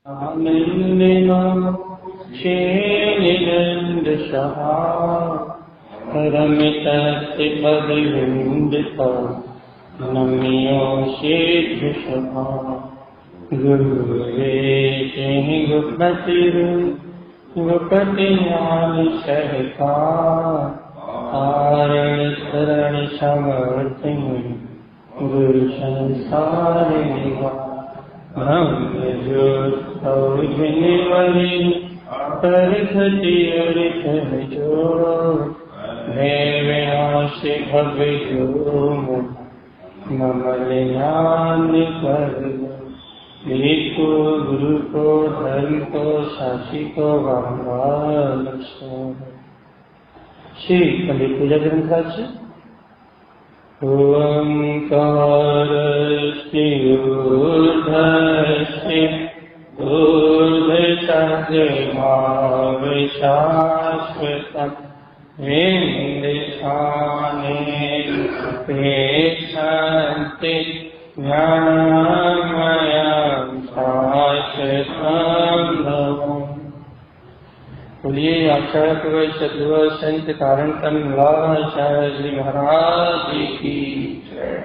आनंदिनो शेनिनंद सहा रमित पदविंदिता नम्यो सिद्ध सभा गुरुवे गुपति गुपति ज्ञान सहकार आरण शरण समर्थ गुरु संसार निवास परखति अर्थ जो विनाश भव जो नमल ज्ञान कर को गुरु को धर्म को साक्षी को वांग श्री पंडित पूजा ग्रंथ से ओंकारस्ति ऊर्ध्वस्य ऊर्ध्वशास्त्रमाविशाश्वतं वेदानेन प्रेक्षन्ते ज्ञानमयं शाश्वतं भवम्। बोलिए आचार्य प्रवर सद्गुरु संत कारण कमलाचार्य जी महाराज की जय।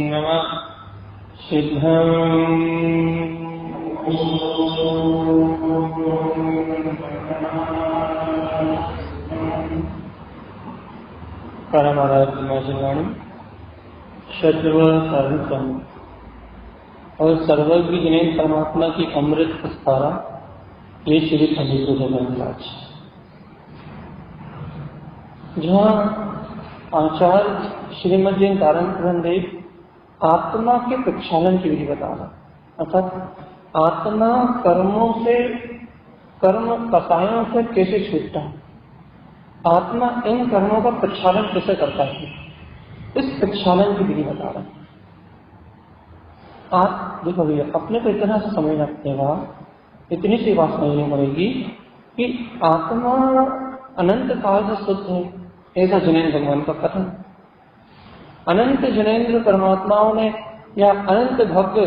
नमः सिद्धं परमाराध्य शत्रु सर्वम और सर्वज्ञ जिनेन्द्र परमात्मा की अमृत प्रस्तारा ये श्री पंडित जगन्नाथ जहाँ आचार्य श्रीमद् तारण देव आत्मा के प्रक्षालन की विधि बता रहा, अर्थात आत्मा कर्मों से कर्म कसायों से कैसे छूटता है, आत्मा इन कर्मों का प्रक्षालन कैसे करता है, इस प्रक्षालन की विधि बता रहा है। आप देखो भैया अपने को इतना से समझना पड़ेगा, इतनी सी बात समझनी पड़ेगी कि आत्मा अनंत काल से शुद्ध है, ऐसा जिनेन्द्र भगवान का कथन। अनंत जिनेन्द्र परमात्माओं ने या अनंत भक्त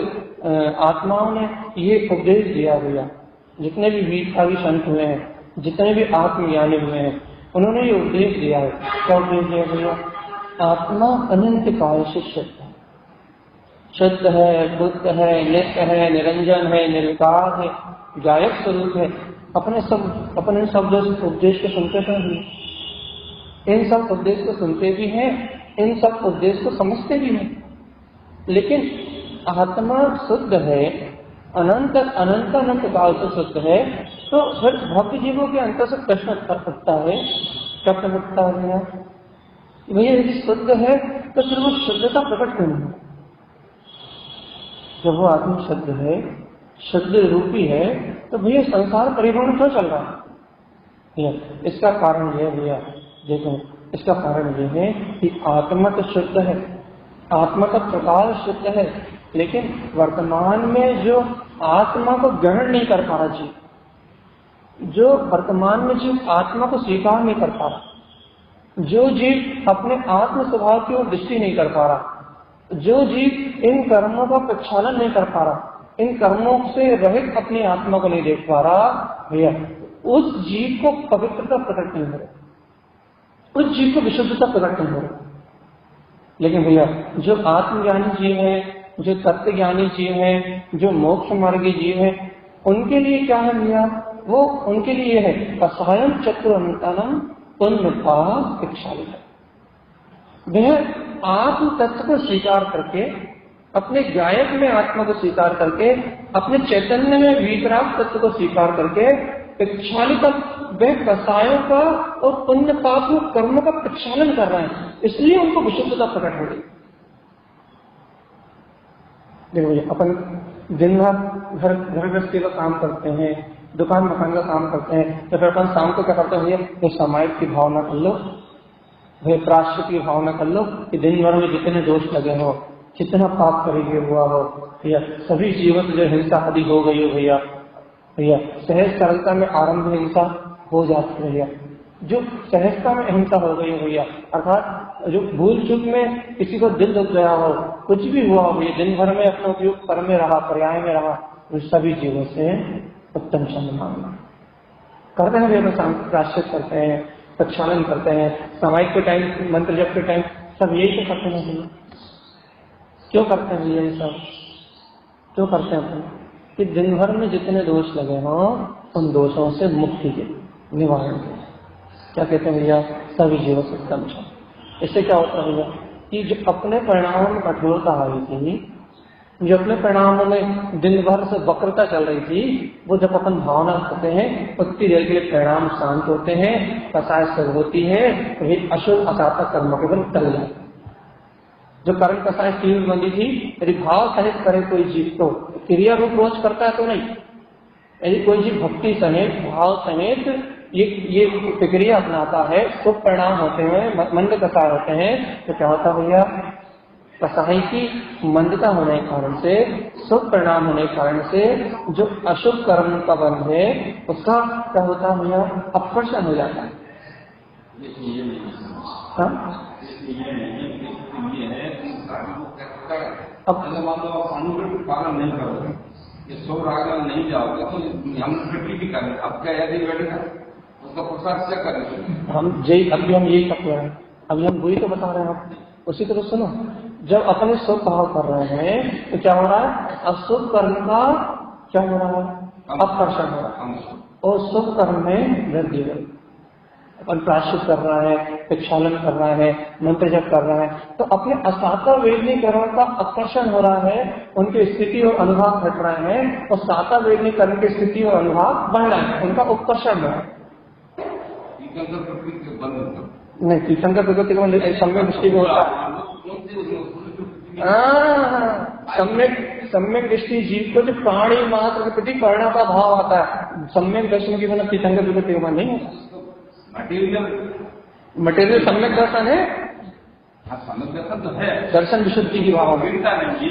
आत्माओं ने ये उपदेश दिया भैया, जितने भी वीरभावी संत हुए हैं, जितने भी आत्मज्ञानी हुए हैं, उन्होंने ये उपदेश दिया है। क्या उपदेश दिया भैया? आत्मा अनंत काल से शुद्ध है, शुद्ध है, बुद्ध है, नित्य है, निरंजन है, निर्विकार है, गायक स्वरूप है। अपने सब उपदेश को सुनते हैं, इन सब उपदेश को सुनते भी हैं, इन सब उपदेश को समझते भी हैं, लेकिन आत्मा शुद्ध है, अनंत अनंत अनंत काल से शुद्ध है। तो फिर भक्त जीवों के अंतर से प्रश्न उठता है, क्या प्रश्न उठता है भैया यदि शुद्ध है तो फिर वो शुद्धता प्रकट क्यों नहीं? जब वो आत्मा शुद्ध है, शुद्ध रूपी है, तो भैया संसार परिपूर्ण क्यों चल रहा है भैया? इसका कारण यह भैया देखो, इसका कारण यह है कि आत्मा तो शुद्ध है, आत्मा का प्रकाश शुद्ध है, लेकिन वर्तमान में जो आत्मा को ग्रहण नहीं कर पा रहा जी, जो वर्तमान में जीव आत्मा को स्वीकार नहीं कर पा रहा, जो जीव अपने आत्म स्वभाव की ओर दृष्टि नहीं कर पा रहा, जो जीव इन कर्मों का प्रक्षालन नहीं कर पा रहा, इन कर्मों से रहित अपनी आत्मा को नहीं देख पा रहा भैया, उस जीव को पवित्रता प्रकट नहीं हो रही, उस जीव को विशुद्धता प्रकट नहीं हो रही। लेकिन भैया जो आत्मज्ञानी जीव है, जो तत्व ज्ञानी जीव है, जो मोक्ष मार्गी जीव है, उनके लिए क्या है भैया? वो उनके लिए है कसायम चतुरंतनम पुण्य पाप प्रक्षालन। वह आत्म तत्व को स्वीकार करके, अपने गायक में आत्मा को स्वीकार करके, अपने चैतन्य में वीतराग तत्व को स्वीकार करके प्रक्षालित वह कसायों का और पुण्य पाप कर्मों का प्रक्षालन कर रहे हैं, इसलिए उनको विशुद्धता प्रकट हो रही। देखो अपन दिन रात घर गृहस्थी का काम करते हैं, दुकान मकान का काम करते हैं, तो फिर अपन शाम को क्या करते हैं भैया? तो सामायिक की भावना कर लो, भैया प्रायश्चित की भावना कर लो कि दिन भर में जितने दोष लगे हो, जितना पाप करेंगे हुआ हो भैया, सभी जीवन जो हिंसा आदि हो गई हो भैया, सहज सरलता में आरंभ हिंसा हो जाती है भैया। जो सहजता में अहिंसा हो गई है भैया, अर्थात जो भूल चूक में किसी को दिल दुख गया हो, कुछ भी हुआ हो भैया, दिन भर में अपना उपयोग पर में रहा, पर्याय में रहा, तो सभी जीवों से उत्तम क्षण मांगना करते हैं भैया। तो प्राश्चित करते हैं, प्रक्षालन करते हैं, सामायिक के टाइम, मंत्र जप के टाइम, सब यही तो करते हैं भैया। क्यों करते हैं भैया ये सब? क्यों करते हैं अपन? कि दिन भर में जितने दोष लगे हों उन दोषों से मुक्ति के निवारण के, क्या कहते हैं भैया, सभी जीवों से उत्तम क्षण। इससे क्या होता है भैया कि जो अपने परिणामों में कठोरता आ रही थी, जो अपने परिणामों में दिन भर से वक्रता चल रही थी, वो जब अपन भावना करते हैं उतनी देर के लिए परिणाम शांत होते हैं, कसाय से होती है, तो ये अशुभ असाता कर्मों के बल टल जाते हैं। जो कर्म कसाय तीव्र बंदी थी, यदि भाव सहित करे कोई जीव तो क्रिया रूप रोज करता है तो नहीं, यदि कोई जीव भक्ति सहित भाव सहित ये प्रक्रिया अपनाता है, शुभ परिणाम होते हैं, मंद कसाय होते हैं, तो क्या होता है भैया, कसाई की मंदता होने के कारण से, शुभ परिणाम होने के कारण से जो अशुभ कर्म का बंध है उसका क्या होता है भैया, अपकर्षण हो जाता है। अब अनुकृत पालन नहीं करोगे, ये सौ राग नहीं जाओगे तो अनुकृति भी करें, अब क्या यदि बैठेगा उसका प्रसाद क्या करेंगे? हम यही करते हैं, अभी हम वही तो बता रहे हैं आप, उसी तरह सुनो। जब अपने शुभ भाव कर रहे हैं तो क्या हो रहा है, अशुभ कर्म का क्या हो रहा है, अपकर्षण हो रहा है, और शुभ कर्म में वृद्धि हो रही है। अपन प्रायश्चित कर रहा है, प्रक्षालन कर रहा है, मंत्र जप कर रहा है, तो अपने असाता वेदनी कर्म का आकर्षण हो रहा है, उनकी स्थिति और अनुभाव घट रहे हैं, और साता वेदनी कर्म की स्थिति और अनुभाव बढ़ रहा है, उनका उपकर्षण हो रहा है। नहीं, तीर्थंकर प्रकृति का बंद सम्यक दृष्टि में होता है। सम्यक दृष्टि जीव को जो प्राणी मात्र के प्रति करुणा का भाव आता है, सम्यक दर्शन की मतलब तीर्थंकर प्रकृति का नहीं होता। मटेरियल सम्यक दर्शन है, सम्यक दर्शन तो है, दर्शन विशुद्धि की भाव मिलता नहीं।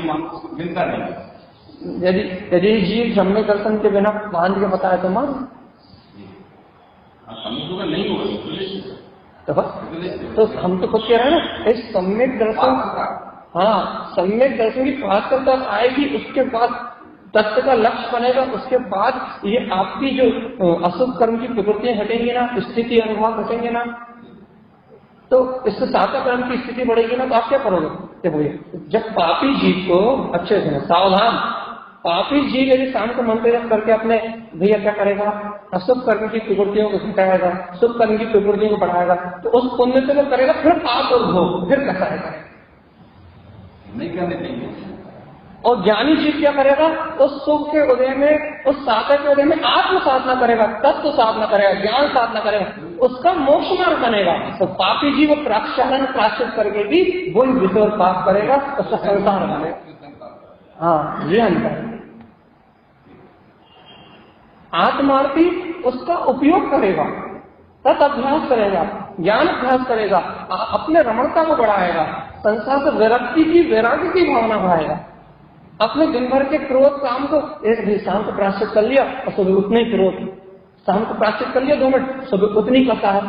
यदि जीव सम्यक दर्शन के बिना बांध के बताए तो मान नहीं होगा, तो हम तो खुद कह रहे हैं ना, इस सम्यक दर्शन, हाँ सम्यक दर्शन की पात्रता आएगी, उसके बाद तत्व का लक्ष्य बनेगा, उसके बाद ये आपकी जो अशुभ कर्म की प्रवृत्तियां हटेंगी ना, स्थिति अनुभव हटेंगे ना, तो इससे साता कर्म की स्थिति बढ़ेगी ना, तो आप क्या करोगे? देखो जब पापी जीव को अच्छे से सावधान, पापी जीव यदि शाम को मंत्र करके अपने भैया क्या करेगा, अशुभ कर्म की प्रवृत्तियों को घटाएगा, शुभ कर्म की प्रवृत्तियों को बढ़ाएगा, तो उस पुण्य से वो करेगा, फिर पाप और भोग फिर कसाएगा, नहीं करने देंगे। और ज्ञानी जीव क्या करेगा, उस सुख के उदय में, उस साधना के उदय में आत्म साधना करेगा, तत्व साधना करेगा, ज्ञान साधना करेगा, उसका मोक्ष मार्ग बनेगा। तो पापी जीव प्रक्षालन प्राश्चित करके भी वही विषय पाप करेगा, उसका संसार बनेगा। हाँ, ये अंतर है। आत्मार्थी उसका उपयोग करेगा, तत् अभ्यास करेगा, ज्ञान अभ्यास करेगा, अपने रमणता को बढ़ाएगा, संसार से विरक्ति की, वैराग्य की भावना बढ़ाएगा, अपने दिन भर के क्रोध काम को, एक भी शाम को प्राश्चित कर लिया और सुबह उतने ही क्रोध, शाम को प्राश्चित कर लिया 2 मिनट, सुबह उतनी कथा है।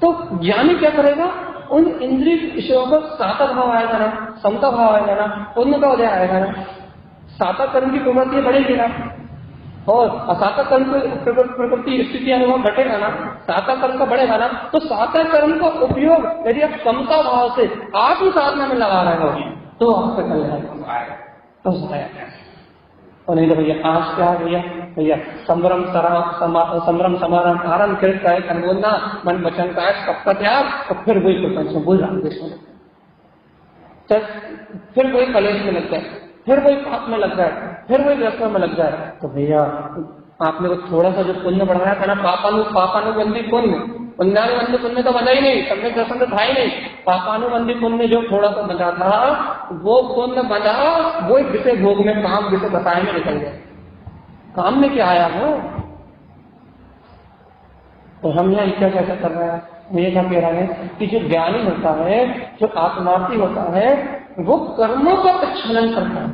तो ज्ञानी क्या करेगा, उन इंद्रिय विषयों को साता भाव आएगा ना, समता भाव आएगा ना, पुण्य का उदय आएगा ना, साता कर्म की प्रवृत्ति बढ़ेगी ना, और असाता कर्म की प्रकृति स्थिति अनुभव घटेगा ना, साता कर्म का बढ़ेगा ना, तो साता कर्म का उपयोग यदि आप समता भाव से आत्म साधना में लगा रहे हो तो आपसे कल्याण तो और नहीं तो भैया आज क्या है भैया संभ्रम समारंभ आरंभ कर बोलना, मन वचन का सबका त्याग, तो फिर वही प्रपंच में बोल रहा, फिर वही कलेश में लग जाए, फिर वही पाप में लग जाए, फिर वही व्यवस्था में लग जाए। तो भैया आपने को थोड़ा सा जो पुण्य बढ़ाया था ना, पापानुबंधी पुण्य, पुण्यानुबंधी पुण्य तो बना ही नहीं, सम्यक दर्शन तो था ही नहीं, पापानुबंधी पुण्य जो थोड़ा सा बना था, वो पुण्य बना, वो विषय भोग में, काम विषय बताए में निकल गया, काम में क्या आया हो। तो हम यहाँ क्या क्या कर रहे हैं, ये क्या कह रहे हैं कि जो ज्ञानी होता है, जो आत्मार्थी होता है, वो कर्मों का प्रक्षालन करता है,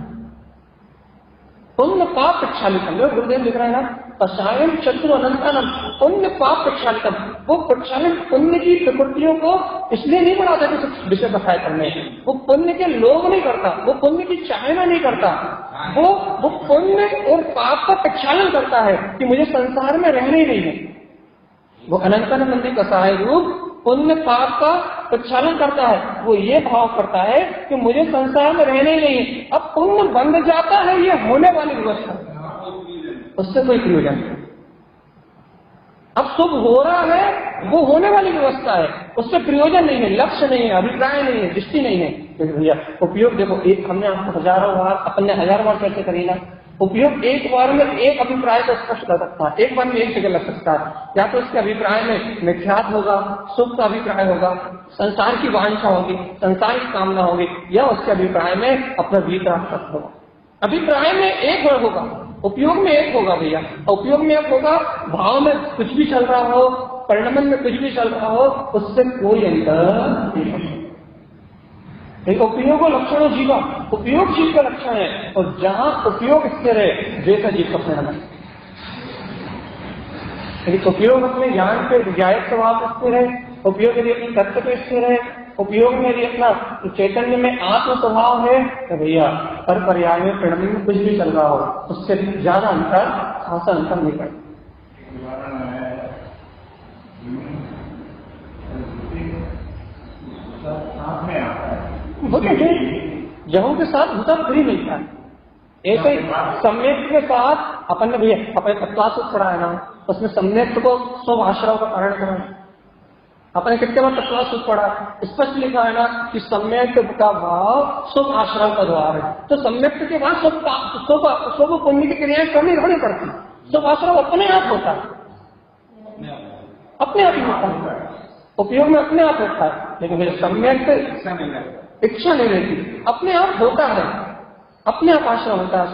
पुण्य पाप प्रक्षालित कर। गुरुदेव लिख रहे हैं ना, पशायन चतुर अनंतानम, पुण्य पाप प्रक्षालितम, वो प्रक्षालित पुण्य की प्रकृतियों को इसलिए नहीं बढ़ाता कि विषय बसाए करने, वो पुण्य के लोभ नहीं करता, वो पुण्य की चाहना नहीं करता, वो पुण्य और पाप का प्रक्षालन करता है कि मुझे संसार में रहना ही नहीं है। वो अनंतानंदी का सहाय रूप पुण्य पाप का प्रक्षालन करता है, वो ये भाव करता है कि मुझे संसार में रहना ही नहीं है। अब पुण्य बंध जाता है, ये होने वाली व्यवस्था, उससे कोई प्रयोजन नहीं। अब शुभ हो रहा है, वो होने वाली व्यवस्था है, उससे प्रयोजन नहीं है, लक्ष्य नहीं है, अभिप्राय नहीं है, दृष्टि नहीं है। भैया उपयोग देखो, एक हमने आपको हजारों बार, अपन ने 1000 बार चर्चा करी ना, उपयोग एक बार में एक अभिप्राय को स्पष्ट कर सकता है, एक बार में एक जगह लग सकता है। या तो उसके अभिप्राय में मिथ्यात्व होगा, शुभ का अभिप्राय होगा, संसार की वांछा होगी, संसार की कामना होगी, या उसके अभिप्राय में अपना वीतराग होगा। अभिप्राय में एक बार होगा, उपयोग में एक होगा भैया। उपयोग में एक होगा, भाव में कुछ भी चल रहा हो, परिणमन में कुछ भी चल रहा हो, उससे कोई अंतर नहीं। उपयोग लक्षण जीवा, उपयोग जीव का लक्षण है, और जहां उपयोग स्थिर है वैसा जीव का परिणाम। उपयोग अपने ज्ञान पे ज्ञायक स्वभाव स्थिर है, उपयोग यदि अपने तत्व पे स्थिर है, उपयोग में यदि अपना चैतन्य में आत्म स्वभाव है, तो भैया हर पर्याय में परिणाम में कुछ भी चल रहा हो, उससे ज्यादा अंतर, खासा अंतर नहीं करता। जहों के साथ भूता फ्री मिलता है, ऐसे सम्यक के साथ अपन ने भैया अपने तत्वासूत्र पढ़ा है ना, उसमें सम्यक को शुभ आश्रय का कारण करें। अपने कितने बार तत्वासूत्र पढ़ा, स्पष्ट लिखा है ना कि सम्यक का भाव शुभ आश्रय का द्वार है। तो सम्यक के बाद शुभ पुण्य की क्रियाएं करनी थोड़ी पड़ती, शुभ आश्रय अपने आप होता है, अपने आप ही होता है, उपयोग में अपने आप होता है। लेकिन सम्यक इच्छा नहीं रहती, अपने आप होता है, अपने आप आश्रय होता है।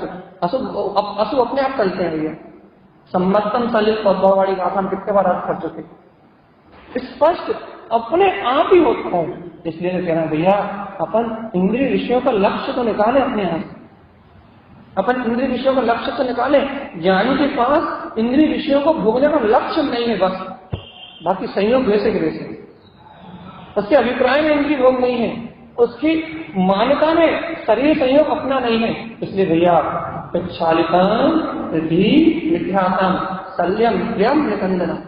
अशुभ अपने आप चलते हैं भैया। सम्मतम सलिल पौधवाड़ी गाथा हम कितने बार अर्थ कर चुके, स्पष्ट अपने आप ही होता है। इसलिए तो कहना भैया अपन इंद्रिय विषयों का लक्ष्य तो निकाले अपने यहाँ, अपन इंद्रिय विषयों का लक्ष्य तो निकाले। ज्ञानी के पास इंद्रिय विषयों को भोगने का लक्ष्य नहीं है, बस बाकी संयोग वैसे के वैसे, उसके अभिप्राय में इंद्रिय भोग नहीं है, उसकी मान्यता में शरीर संयोग अपना नहीं है। इसलिए भैया प्रक्षालितम मिथ्यातम शल्यम प्रियम निकंदनम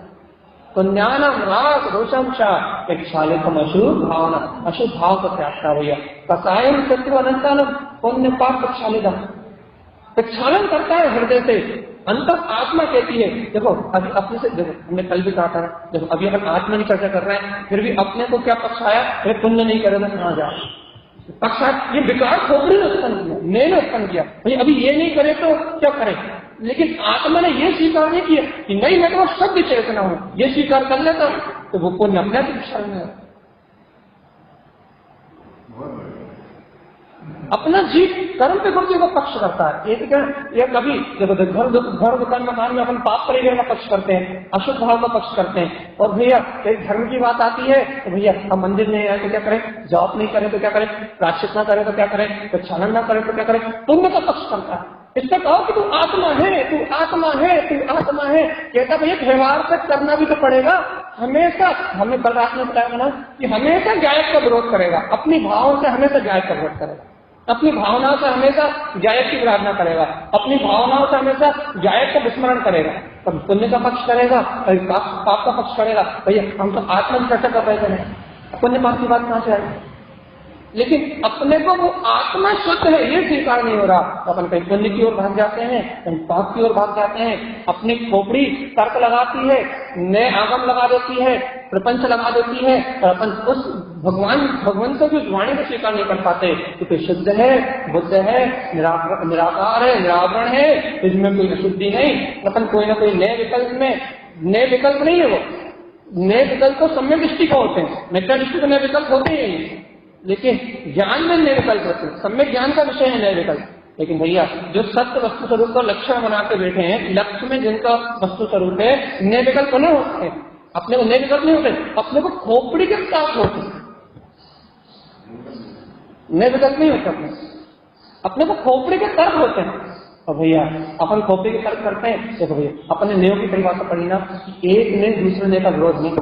पुण्यानम राग रोषम शाह प्रक्षालितम अशुभ भावना, अशुभ भाव का त्याग का भैया। कसायम सत्य अनंतानम पुण्य पाप प्रक्षालितम, प्रक्षालन करता है हृदय से। अंतर आत्मा कहती है, देखो अभी अपने से, देखो हमने कल भी कहा था, देखो अभी अपन आत्मा की चर्चा कर रहे हैं, फिर भी अपने को क्या पक्ष आया, अरे पुण्य नहीं करेगा कहाँ जा पक्ष आया। ये विकार खोपड़ी ने उत्पन्न किया, मैंने उत्पन्न किया, भाई अभी ये नहीं करे तो क्या करे। लेकिन आत्मा ने ये स्वीकार नहीं किया कि नहीं मैं तो शब्द चेतना हूं, ये स्वीकार कर लेता तो वो पुण्य अपने आप में अपना जीव कर्म पे गुरुजी का पक्ष करता है। एक क्या, ये कभी जब घर दुकान मकान में अपन पाप परिग्रह का पक्ष करते हैं, अशुभ भाव का पक्ष करते हैं, और भैया एक धर्म की बात आती है तो भैया हम मंदिर नहीं आए तो क्या करें, जॉब नहीं करें तो क्या करें, प्रायश्चित ना करें तो क्या करें, प्रक्षालन ना करें तो क्या करें, पुण्य का पक्ष करता है। इससे कहो कि तू आत्मा है, तू आत्मा है, तू आत्मा है, कहता भैया व्यवहार से करना भी तो पड़ेगा। हमेशा हमने कल रात में बताया ना कि हमेशा गायक का विरोध करेगा, अपनी भावों से हमेशा गायक का विरोध करेगा, अपनी भावनाओं से हमेशा गायक की प्रार्थना करेगा, अपनी भावनाओं से हमेशा गायक का विस्मरण करेगा। कभी पुण्य का पक्ष करेगा, कभी पाप का पक्ष करेगा। भैया हम तो आत्मा की चर्चा कर रहे थे, पुण्य पाप की बात कहां से आई। लेकिन अपने को वो आत्मा शुद्ध है ये स्वीकार नहीं हो रहा, तो अपन कहीं पुण्य की ओर भाग जाते हैं, कहीं पाप की ओर भाग जाते हैं। अपनी खोपड़ी तर्क लगाती है, नए आगम लगा देती है, प्रपंच लगा देती है, और अपन उस भगवान से भी वाणी को स्वीकार नहीं कर पाते, क्योंकि शुद्ध है, बुद्ध है, निराकार है, निरावरण है, इसमें कोई अशुद्धि नहीं। अपन कोई ना कोई नए विकल्प नहीं है, वो नए विकल्प तो सम्यक दृष्टि को होते हैं, मिथ्या दृष्टि को नए विकल्प होते ही नहीं। लेकिन ज्ञान में नए विकल्प होते हैं, सम्यक ज्ञान का विषय है नए विकल्प। लेकिन भैया जो सत्य वस्तु स्वरूप का लक्ष्य बना के बैठे हैं, लक्ष्य में जिनका वस्तु स्वरूप है, नए विकल्प नहीं होते हैं, अपने को नए विकल्प नहीं होते, अपने को खोपड़ी के साथ होते, नए विकल्प नहीं होते, अपने को खोपड़ी के तर्क होते हैं। और भैया अपन खोपड़ी के तर्क करते हैं। देखो भैया अपन ने नेव की परिभाषा पढ़ी ना, एक ने दूसरे ने का विरोध नहीं।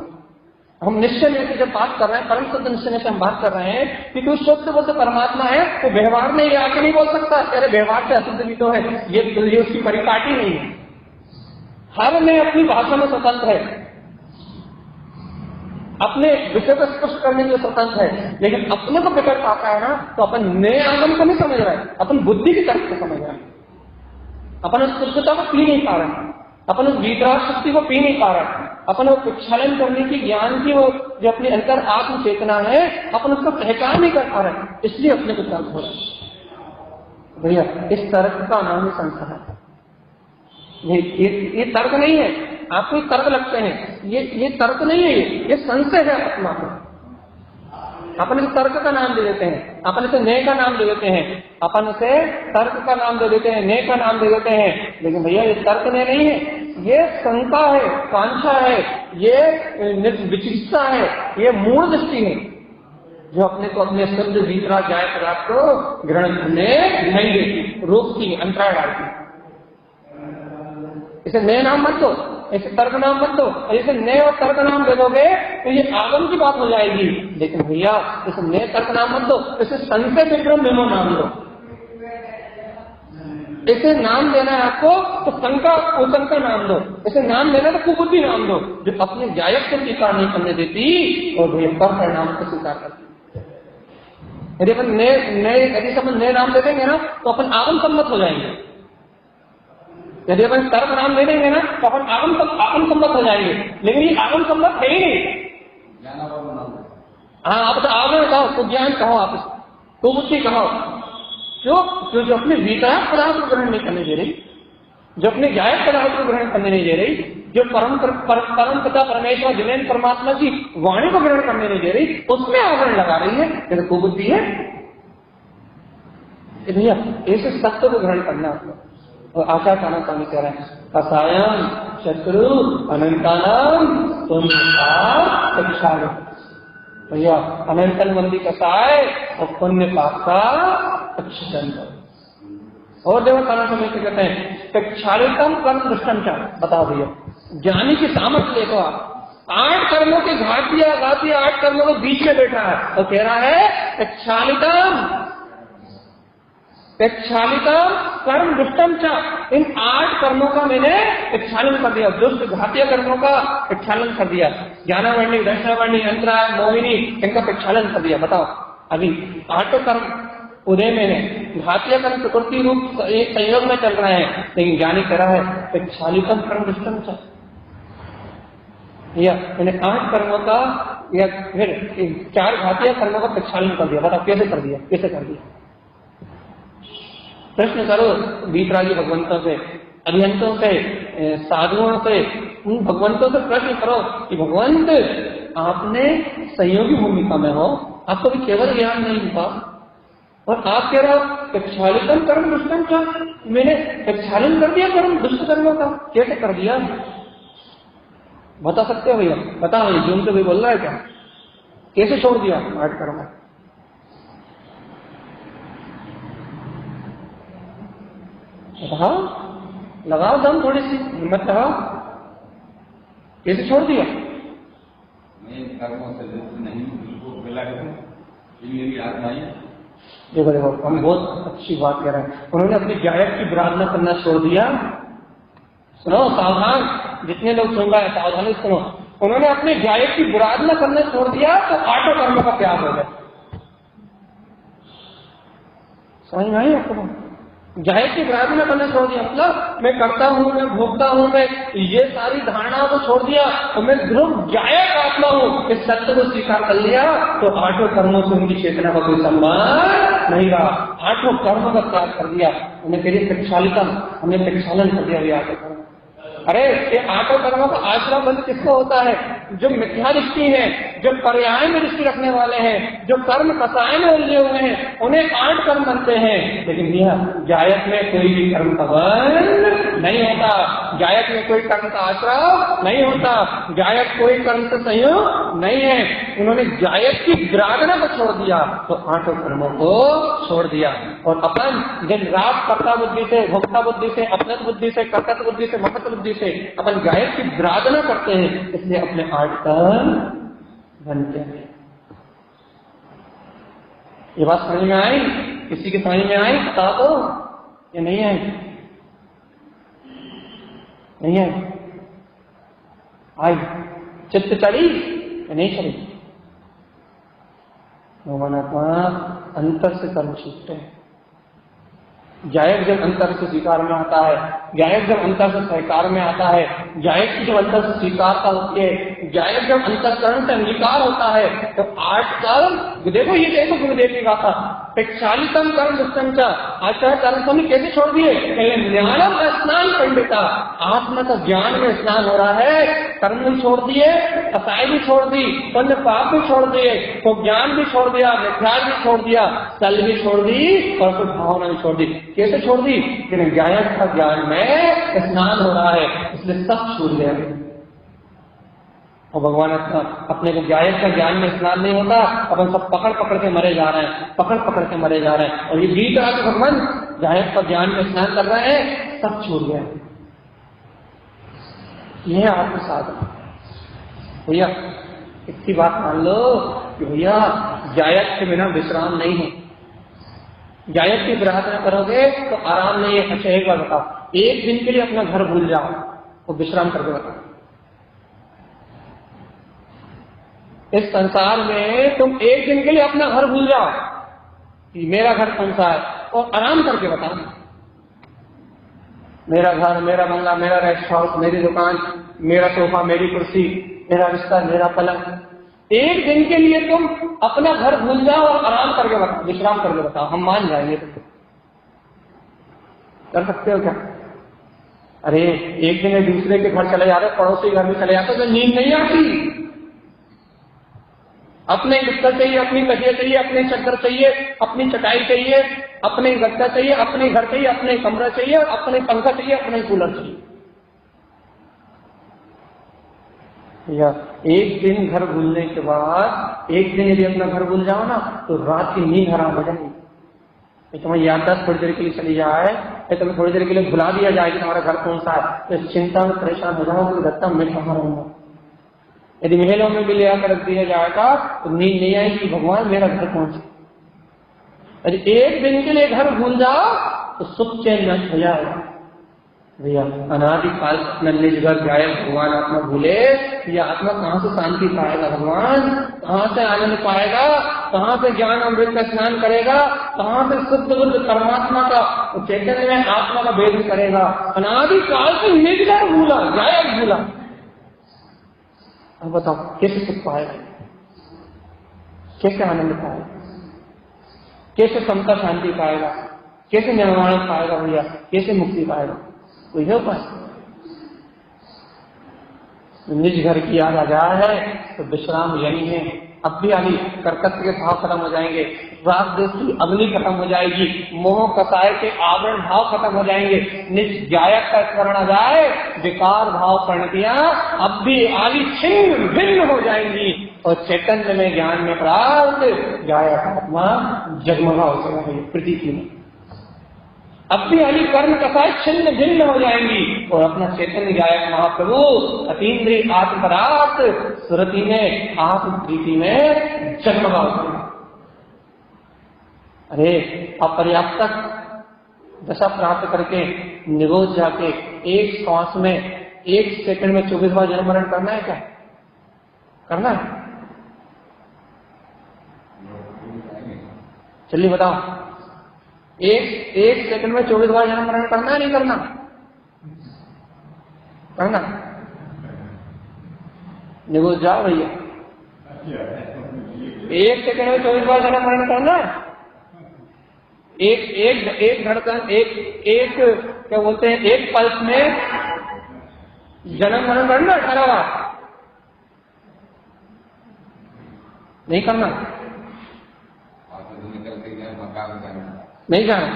हम निश्चय ने जब बात कर रहे हैं, परम शुद्ध निश्चय ने हम बात कर रहे हैं कि कोई शुद्ध बुद्ध परमात्मा है, तो व्यवहार में ये आके नहीं बोल सकता अरे व्यवहार से अशुद्ध भी तो है, ये उसकी परिपाटी नहीं है। हर में अपनी भाषा में स्वतंत्र है, अपने विषय को स्पष्ट करने के लिए स्वतंत्र है, लेकिन अपने को प्रकट पाता है ना, तो अपन नए आगम को नहीं समझ रहे हैं, अपन बुद्धि की तरफ से समझ रहे हैं। अपन उस शुद्धता को पी नहीं पा रहे हैं, अपन उस वितराग शक्ति को पी नहीं पा रहे हैं, अपन वो प्रक्षालन करने की ज्ञान की वो जो अपनी अंतर आत्म चेतना है, अपन उसको पहचान नहीं कर पा रहे हैं, इसलिए अपने को तर्क हो रहा है। भैया इस तर्क का नाम ही संसार है। ये तर्क नहीं है, आपको तर्क लगते हैं, ये तर्क नहीं है, ये संशय है आत्मा को। अपन इसे तर्क का नाम दे देते हैं, अपन इसे नए का नाम दे देते हैं, अपन उसे तर्क का नाम दे देते हैं, नए का नाम दे देते हैं, लेकिन भैया ये तर्क नए नहीं है, ये शंका है, कांक्षा है, ये विचिकित्सा है, ये मूल दृष्टि है, जो अपने को अपने शुद्ध भीतरा जाए पदार्थ को ग्रहण करने नहीं देती, रोकती, अंतराय डालती। इसे नए नाम मत दो, इसे तर्क नाम मत दो, इसे नए और तर्क नाम दे दोगे तो ये आगम की बात हो जाएगी। लेकिन भैया इसे नए तर्क नाम मत दो, इसे संशय विक्रम मेमो नाम दो। इसे नाम देना है आपको तो शंका कुशंका नाम दो, इसे नाम देना तो कुबुद्धि नाम दो, जो अपने जायक को स्वीकार नहीं करने देती और भैया पर परिणाम को स्वीकार करती। यदि अपन नए नाम दे देंगे ना तो अपन आगम सम्मत हो जाएंगे, यदि अपन तर्क नाम दे देंगे ना तो अपन आगम सम्मत हो जाएंगे, लेकिन ये आगम सम्मत है ही नहीं। हाँ आप तो आगम कहो, तो ज्ञान कहो, आप तो बुद्धि कहो, जो अपने वितराग पदार्थ को ग्रहण नहीं करने दे रही, जो अपने ज्ञायक पदार्थ को ग्रहण करने नहीं दे रही, जो परम पिता परमेश्वर दिव्य परमात्मा की वाणी को ग्रहण करने नहीं दे रही, उसमें आवरण लगा रही है, जैसे कुबुद्धि है। भैया ऐसे सत्य को ग्रहण करना आपको। और आचार्य काना स्वामी कह रहे हैं कसायम शत्रु अनंतानाम तुम भैया अनंतन मंदी कसाय और पुण्य पाप का अच्छन। और देव काना स्वामी कहते हैं प्रक्षालितम कर्म दृष्टम चा। बताओ भैया ज्ञानी की सामर्थ्य देखो आप, 8 कर्मों के घातिया 8 कर्मों के बीच में बैठा है और कह रहा है प्रक्षालितम कर्म दुष्टम चा। इन 8 कर्मों का मैंने प्रक्षालन कर दिया, दुष्ट घातीय कर्मों का प्रक्षालन कर दिया, ज्ञानावर्णी दर्शनावर्णी अंतराय मोहिनी इनका प्रक्षालन कर दिया। बताओ अभी 8 कर्म उदय में है, घातीय कर्म प्रकृति रूप एक संयोग में चल रहे हैं, लेकिन ज्ञानी कह रहा है प्रक्षालितम कर्म दुष्टम चा। या मैंने 8 कर्मों का या फिर 4 घातीय कर्मों का प्रक्षालन कर दिया। बताओ कैसे कर दिया, कैसे कर दिया? प्रश्न करो बीतरागी भगवंतों से, अभियंतों से, साधुओं से, उन भगवंतों से प्रश्न करो कि भगवंत आपने संयोगी भूमिका में हो, आपको भी केवल ज्ञान नहीं हुआ और आप कह रहे हो प्रक्षालितम कर्म दुष्टम का, मैंने प्रक्षालन कर दिया कर्म दुष्ट कर्मों का। कैसे कर दिया बता सकते हो भैया? बताओ ये जून से भी बोल रहा है क्या? कैसे छोड़ दिया 8 कर्म? बताओ, लगाओ दम, थोड़ी सी हिम्मत लगाओ, कैसे छोड़ दिया? मैं कर्मों से नहीं, बिल्कुल मिला मेरी आत्मा ही। देखो हम बहुत अच्छी बात कह रहे हैं। उन्होंने अपनी गायक की विराधना करना छोड़ दिया। सुनो सावधान, जितने लोग सुन रहे हैं सावधानी सुनो। उन्होंने अपने गायक की विराधना करना छोड़ दिया तो 8 कर्मों का त्याग हो गया। समझ में आई आपको? गायक की विराधना करना छोड़ दिया मतलब मैं करता हूँ, मैं भोगता हूँ, मैं ये सारी धारणाओं को छोड़ दिया और मैं ध्रुव गायक आत्मा हूँ, इस सत्य को स्वीकार कर लिया तो 8 कर्मों से उनकी चेतना का कोई संबंध नहीं रहा। 8 कर्मों का त्याग कर दिया। उन्हें करिए प्रक्षालितम, हमने प्रक्षालन कर दिया। भी आगे अरे ये 8 कर्मों का आश्रय बंद किसको होता है? जो मिथ्या दृष्टि है, जो पर्याय में दृष्टि रखने वाले हैं, जो कर्म कसाय में उलझे हुए हैं, उन्हें 8 कर्म बनते हैं। लेकिन यह जायक में कोई भी कर्म का बंध नहीं होता। गायक में कोई कर्म का आश्रय नहीं होता, गायक कोई कर्म से संयोग नहीं है। उन्होंने गायक की विराधना को छोड़ दिया तो 8 कर्मों को छोड़ दिया और अपन दिन रात कर्ता बुद्धि से, भोक्ता बुद्धि से, अपनत बुद्धि से, कर्तव्य बुद्धि से, मकत बुद्धि से अपन गायक की विराधना करते हैं, इसलिए अपने 8 कर्म बनते हैं। ये बात समझ में आई? किसी की समझ में आई? बता दो। ये नहीं आई? नहीं आई? आई? चित्त चली या नहीं चली? भगवानात्मा अंतर से कर्म छूटते हैं। गायक जब अंतर से स्वीकार में आता है, गायक जब अंतर से सहकार में आता है, गायक की जब अंतर से स्वीकारता होती है, गायक जब अंतःकरण से अंगीकार होता है तो 8 कर्म, देखो ये देखो गुरुदेव की गाथा, 40 कर्म दुष्टंचा आचार्य कर्म कैसे छोड़ दिए? ज्ञानम स्नान पंडिता, आत्मा का ज्ञान में स्नान हो रहा है, कर्म भी छोड़ दिए, असाई भी छोड़ दी, पुण्य पाप भी छोड़ दिए, तो ज्ञान भी छोड़ दिया, मिथ्याचार भी छोड़ दिया, सल भी छोड़ दी और कुछ भावना भी छोड़ दी। कैसे छोड़ दी? लेकिन गायक का ज्ञान में स्नान हो रहा है, इसलिए सब छूट गया। और भगवान अपने को गायक का ज्ञान में स्नान नहीं होता, अपन सब पकड़ पकड़ के मरे जा रहे हैं, पकड़ पकड़ के मरे जा रहे हैं। और ये बीत रहा तो भगवान गायक का ज्ञान में स्नान कर रहे हैं, सब छूट गया। यह आत्म साधन भैया। इतनी बात मान लो कि भैया गायक के बिना विश्राम नहीं है। गायक की प्रार्थना करोगे तो आराम नहीं है। अच्छा एक बार बताओ, एक दिन के लिए अपना घर भूल जाओ तो विश्राम करके बताओ। इस संसार में तुम एक दिन के लिए अपना घर भूल जाओ कि मेरा घर कौन सा है, और आराम करके बताओ। मेरा घर, मेरा बंगला, मेरा रेस्ट हाउस, मेरी दुकान, मेरा सोफा, मेरी कुर्सी, मेरा बिस्तर, मेरा पलंग। एक दिन के लिए तुम अपना घर भूल जाओ और आराम करके बताओ, विश्राम करके बताओ, हम मान जाएंगे। तुम कर सकते हो क्या? अरे एक दिन दूसरे के घर चले जाते, पड़ोसी घर में चले जाते तो नींद नहीं आती। अपने बिस्तर चाहिए, अपनी तकिया चाहिए, अपने चद्दर चाहिए, अपनी चटाई चाहिए, अपने गद्दा चाहिए, अपने घर चाहिए, अपने कमरा चाहिए, अपने पंखा चाहिए, अपने कूलर चाहिए। या एक दिन घर भूलने के बाद, एक दिन यदि अपना घर भूल जाओ ना तो रात की नींद हराम हो जाएगी। तुम्हें याददाश्त थोड़ी देर के लिए चली जाए, तुम्हें थोड़ी देर के लिए भुला दिया जाए कि तुम्हारा घर कौन सा है, तो इस चिंता में परेशान हो जाओगे, लगता मैं कहाँ रहूंगा। यदि महलों में भी ले आकर रख दिया जाएगा तो नींद नहीं आएगी, भगवान मेरा घर कौन सा। यदि एक दिन के लिए घर भूल जाओ तो सुख चैन नष्ट हो जाएगा। भैया अनादिकाल अपना निज घर गायब भगवान आत्मा भूले, ये आत्मा कहाँ से शांति पाएगा? भगवान कहाँ से आनंद पाएगा? कहाँ से ज्ञान अमृत का स्नान करेगा? कहाँ से शुद्ध बुद्ध परमात्मा का चैतन्य में आत्मा का भेद करेगा? अनादिकाल से निज घर भूला, गायब भूला। अब बताओ कैसे सुख पाएगा? कैसे आनंद पाएगा? कैसे समता शांति पाएगा? कैसे निर्वाण पाएगा? भैया कैसे मुक्ति पाएगा? कोई है उपाय? निज घर की याद आ जाए है तो विश्राम यही है। अब भी आदि कर्कश के भाव खत्म हो जाएंगे, राग देश की अग्नि खत्म हो जाएगी, मोह कसाय के आवरण भाव खत्म हो जाएंगे। निज गायक का स्मरण आ जाए, विकार भाव प्रणतियां अब भी आदि छिन्न भिन्न हो जाएंगी और चैतन्य में ज्ञान में प्राप्त गायक आत्मा जगमगा हो जाएगी प्रतीति में। अब भी आदि कर्म कसाय छिन्न भिन्न हो जाएंगी और अपना चैतन्य गायक महाप्रभु अतीन्द्रिय आत्मपरात सुरति में आत्म प्रीति में जगमगा होते हैं। अरे अपर्याप्तक दशा प्राप्त करके निरोध जाके एक श्वास में 1 सेकंड में 24 बार जन्म मरण करना है क्या? करना है? चलिए बताओ, एक सेकंड में 24 बार जन्म मरण करना है नहीं करना? करना। निगोज जाओ भैया, 1 सेकंड में 24 बार जन्म मरण करना है। एक धड़कन, एक क्या बोलते हैं, एक पल्स में जन्म मरण करना 18 बार नहीं करना। नहीं जाना,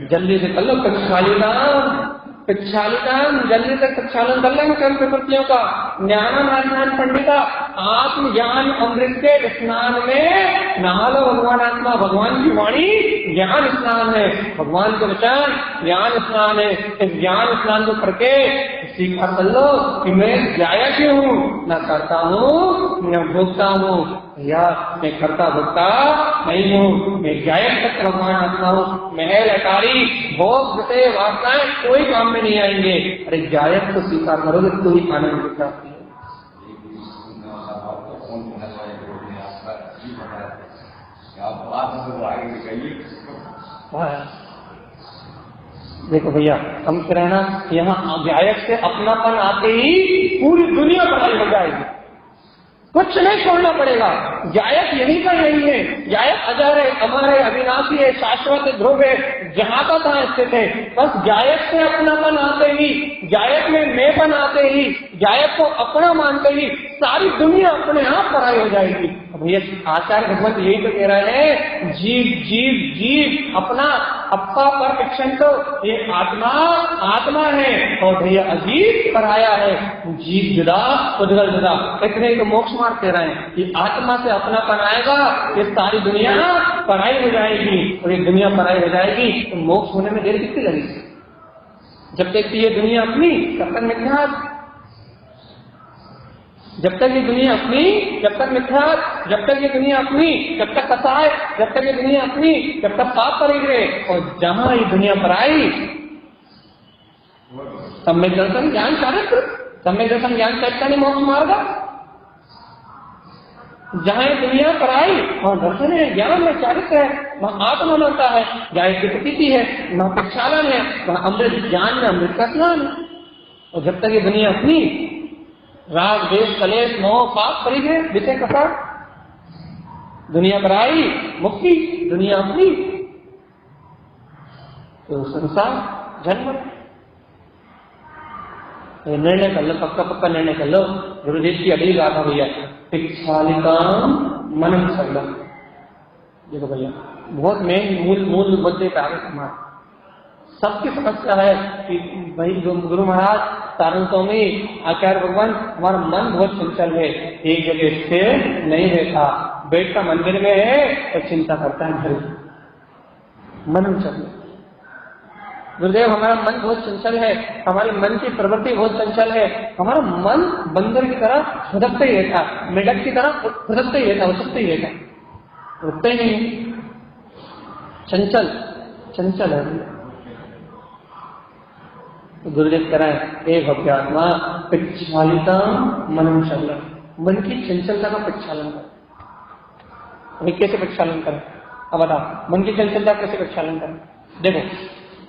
जल्दी से कर लो, कभी खाली नाम प्रक्षालितम जल्दी तक प्रक्षालन कर लेंगे कर्म प्रवृत्तियों का। ज्ञानम आत्मान पंडिता, आत्मज्ञान अमृत के स्नान में नहा लो भगवान आत्मा। भगवान की वाणी ज्ञान स्नान है, भगवान के वचन ज्ञान स्नान है। इस ज्ञान स्नान को करके स्वीकार कर लो कि मैं जायक हूँ, न करता हूँ न भोगता हूँ। या मैं करता भोगता नहीं हूँ, मैं जायक तक भगवान आत्मा हूँ। महल अटारी भोग से वासनाएं कोई काम में नहीं आएंगे। अरे जायक को स्वीकार करोगे तो ही आनंद की प्राप्ति है। देखो भैया, हम कह रहे ना, यहाँ जायक से अपनापन आते ही पूरी दुनिया बनाई हो जाएगी, कुछ नहीं छोड़ना पड़ेगा। जायक यही का यही है। जायक अजर है, अमर है, अविनाशी है, शाश्वत है, ध्रुव है, जहां का तहां स्थित है। बस जायक से अपनापन आते ही, जायक में मैंपन आते ही, जायक को अपना मानते ही सारी दुनिया अपने आप पराई हो जाएगी। भैया आचार्य भगवत यही तो कह रहे हैं, जीव जीव जीव अपना अपा पर शिक्षण। तो ये आत्मा आत्मा है और भैया अजीब पराया है। जीव जुदा उद्गल जुदा, इतने तो मोक्ष मार्ग कह रहे हैं कि आत्मा से अपनापन आएगा, ये सारी दुनिया पराई हो जाएगी। और ये दुनिया पराई हो जाएगी तो मोक्ष होने में देर कितनी लगेगी? जब तक ये दुनिया अपनी, तब तक मिथ्या। जब तक ये दुनिया अपनी, जब तक मिथ्या। जब तक ये दुनिया अपनी, जब तक कसाय। जब तक ये दुनिया अपनी, जब तक पाप करेंगे। और जहां ये दुनिया पर आई, सम्यक दर्शन ज्ञान चारित्र, सम्यक दर्शन ज्ञान चारित्र नहीं मोक्ष मार्ग। जहां ये दुनिया पर आई वहां दर्शन है, ज्ञान है, चारित्र है, वहां आत्मा बनता है, जायक की प्रतीति है, वहां प्रक्षालन है, वहां अमृत ज्ञान में अमृत का स्नान है। और जब तक ये दुनिया अपनी, राग देश कलेश मोह पाप परिचय विषय कथा, दुनिया पर आई मुक्ति, दुनिया अपनी तो संसार जन्म। निर्णय कर लो, पक्का पक्का निर्णय कर लो। गुरुदेव की अगली बात है भैया, पिक्षालिकाम मनन संगम। देखो भैया, बहुत मेन मूल मुद्दे पे आगे समाज सबकी समस्या है कि भाई गुरु महाराज सारण स्वामी आचार्य भगवान, हमारा मन बहुत चंचल है, एक जगह स्थिर नहीं रहता, बैठता मंदिर में है तो चिंता करता है घर। मन चल, गुरुदेव हमारा मन बहुत चंचल है, हमारे मन की प्रवृत्ति बहुत चंचल है, हमारा मन बंदर की तरह फुदकते ही रहता, मेढक की तरह फुदकते ही रहता, उछलते ही रहता, रुकते ही नहीं, चंचल चंचल है। गुरुदेव कह रहे हैं, हे भव्यात्मा प्रक्षालिता मनन चलन, मन की चंचलता का प्रक्षालन करें। अभी कैसे प्रक्षालन करें? अब बताओ, मन की चंचलता कैसे प्रक्षालन करें? देखो,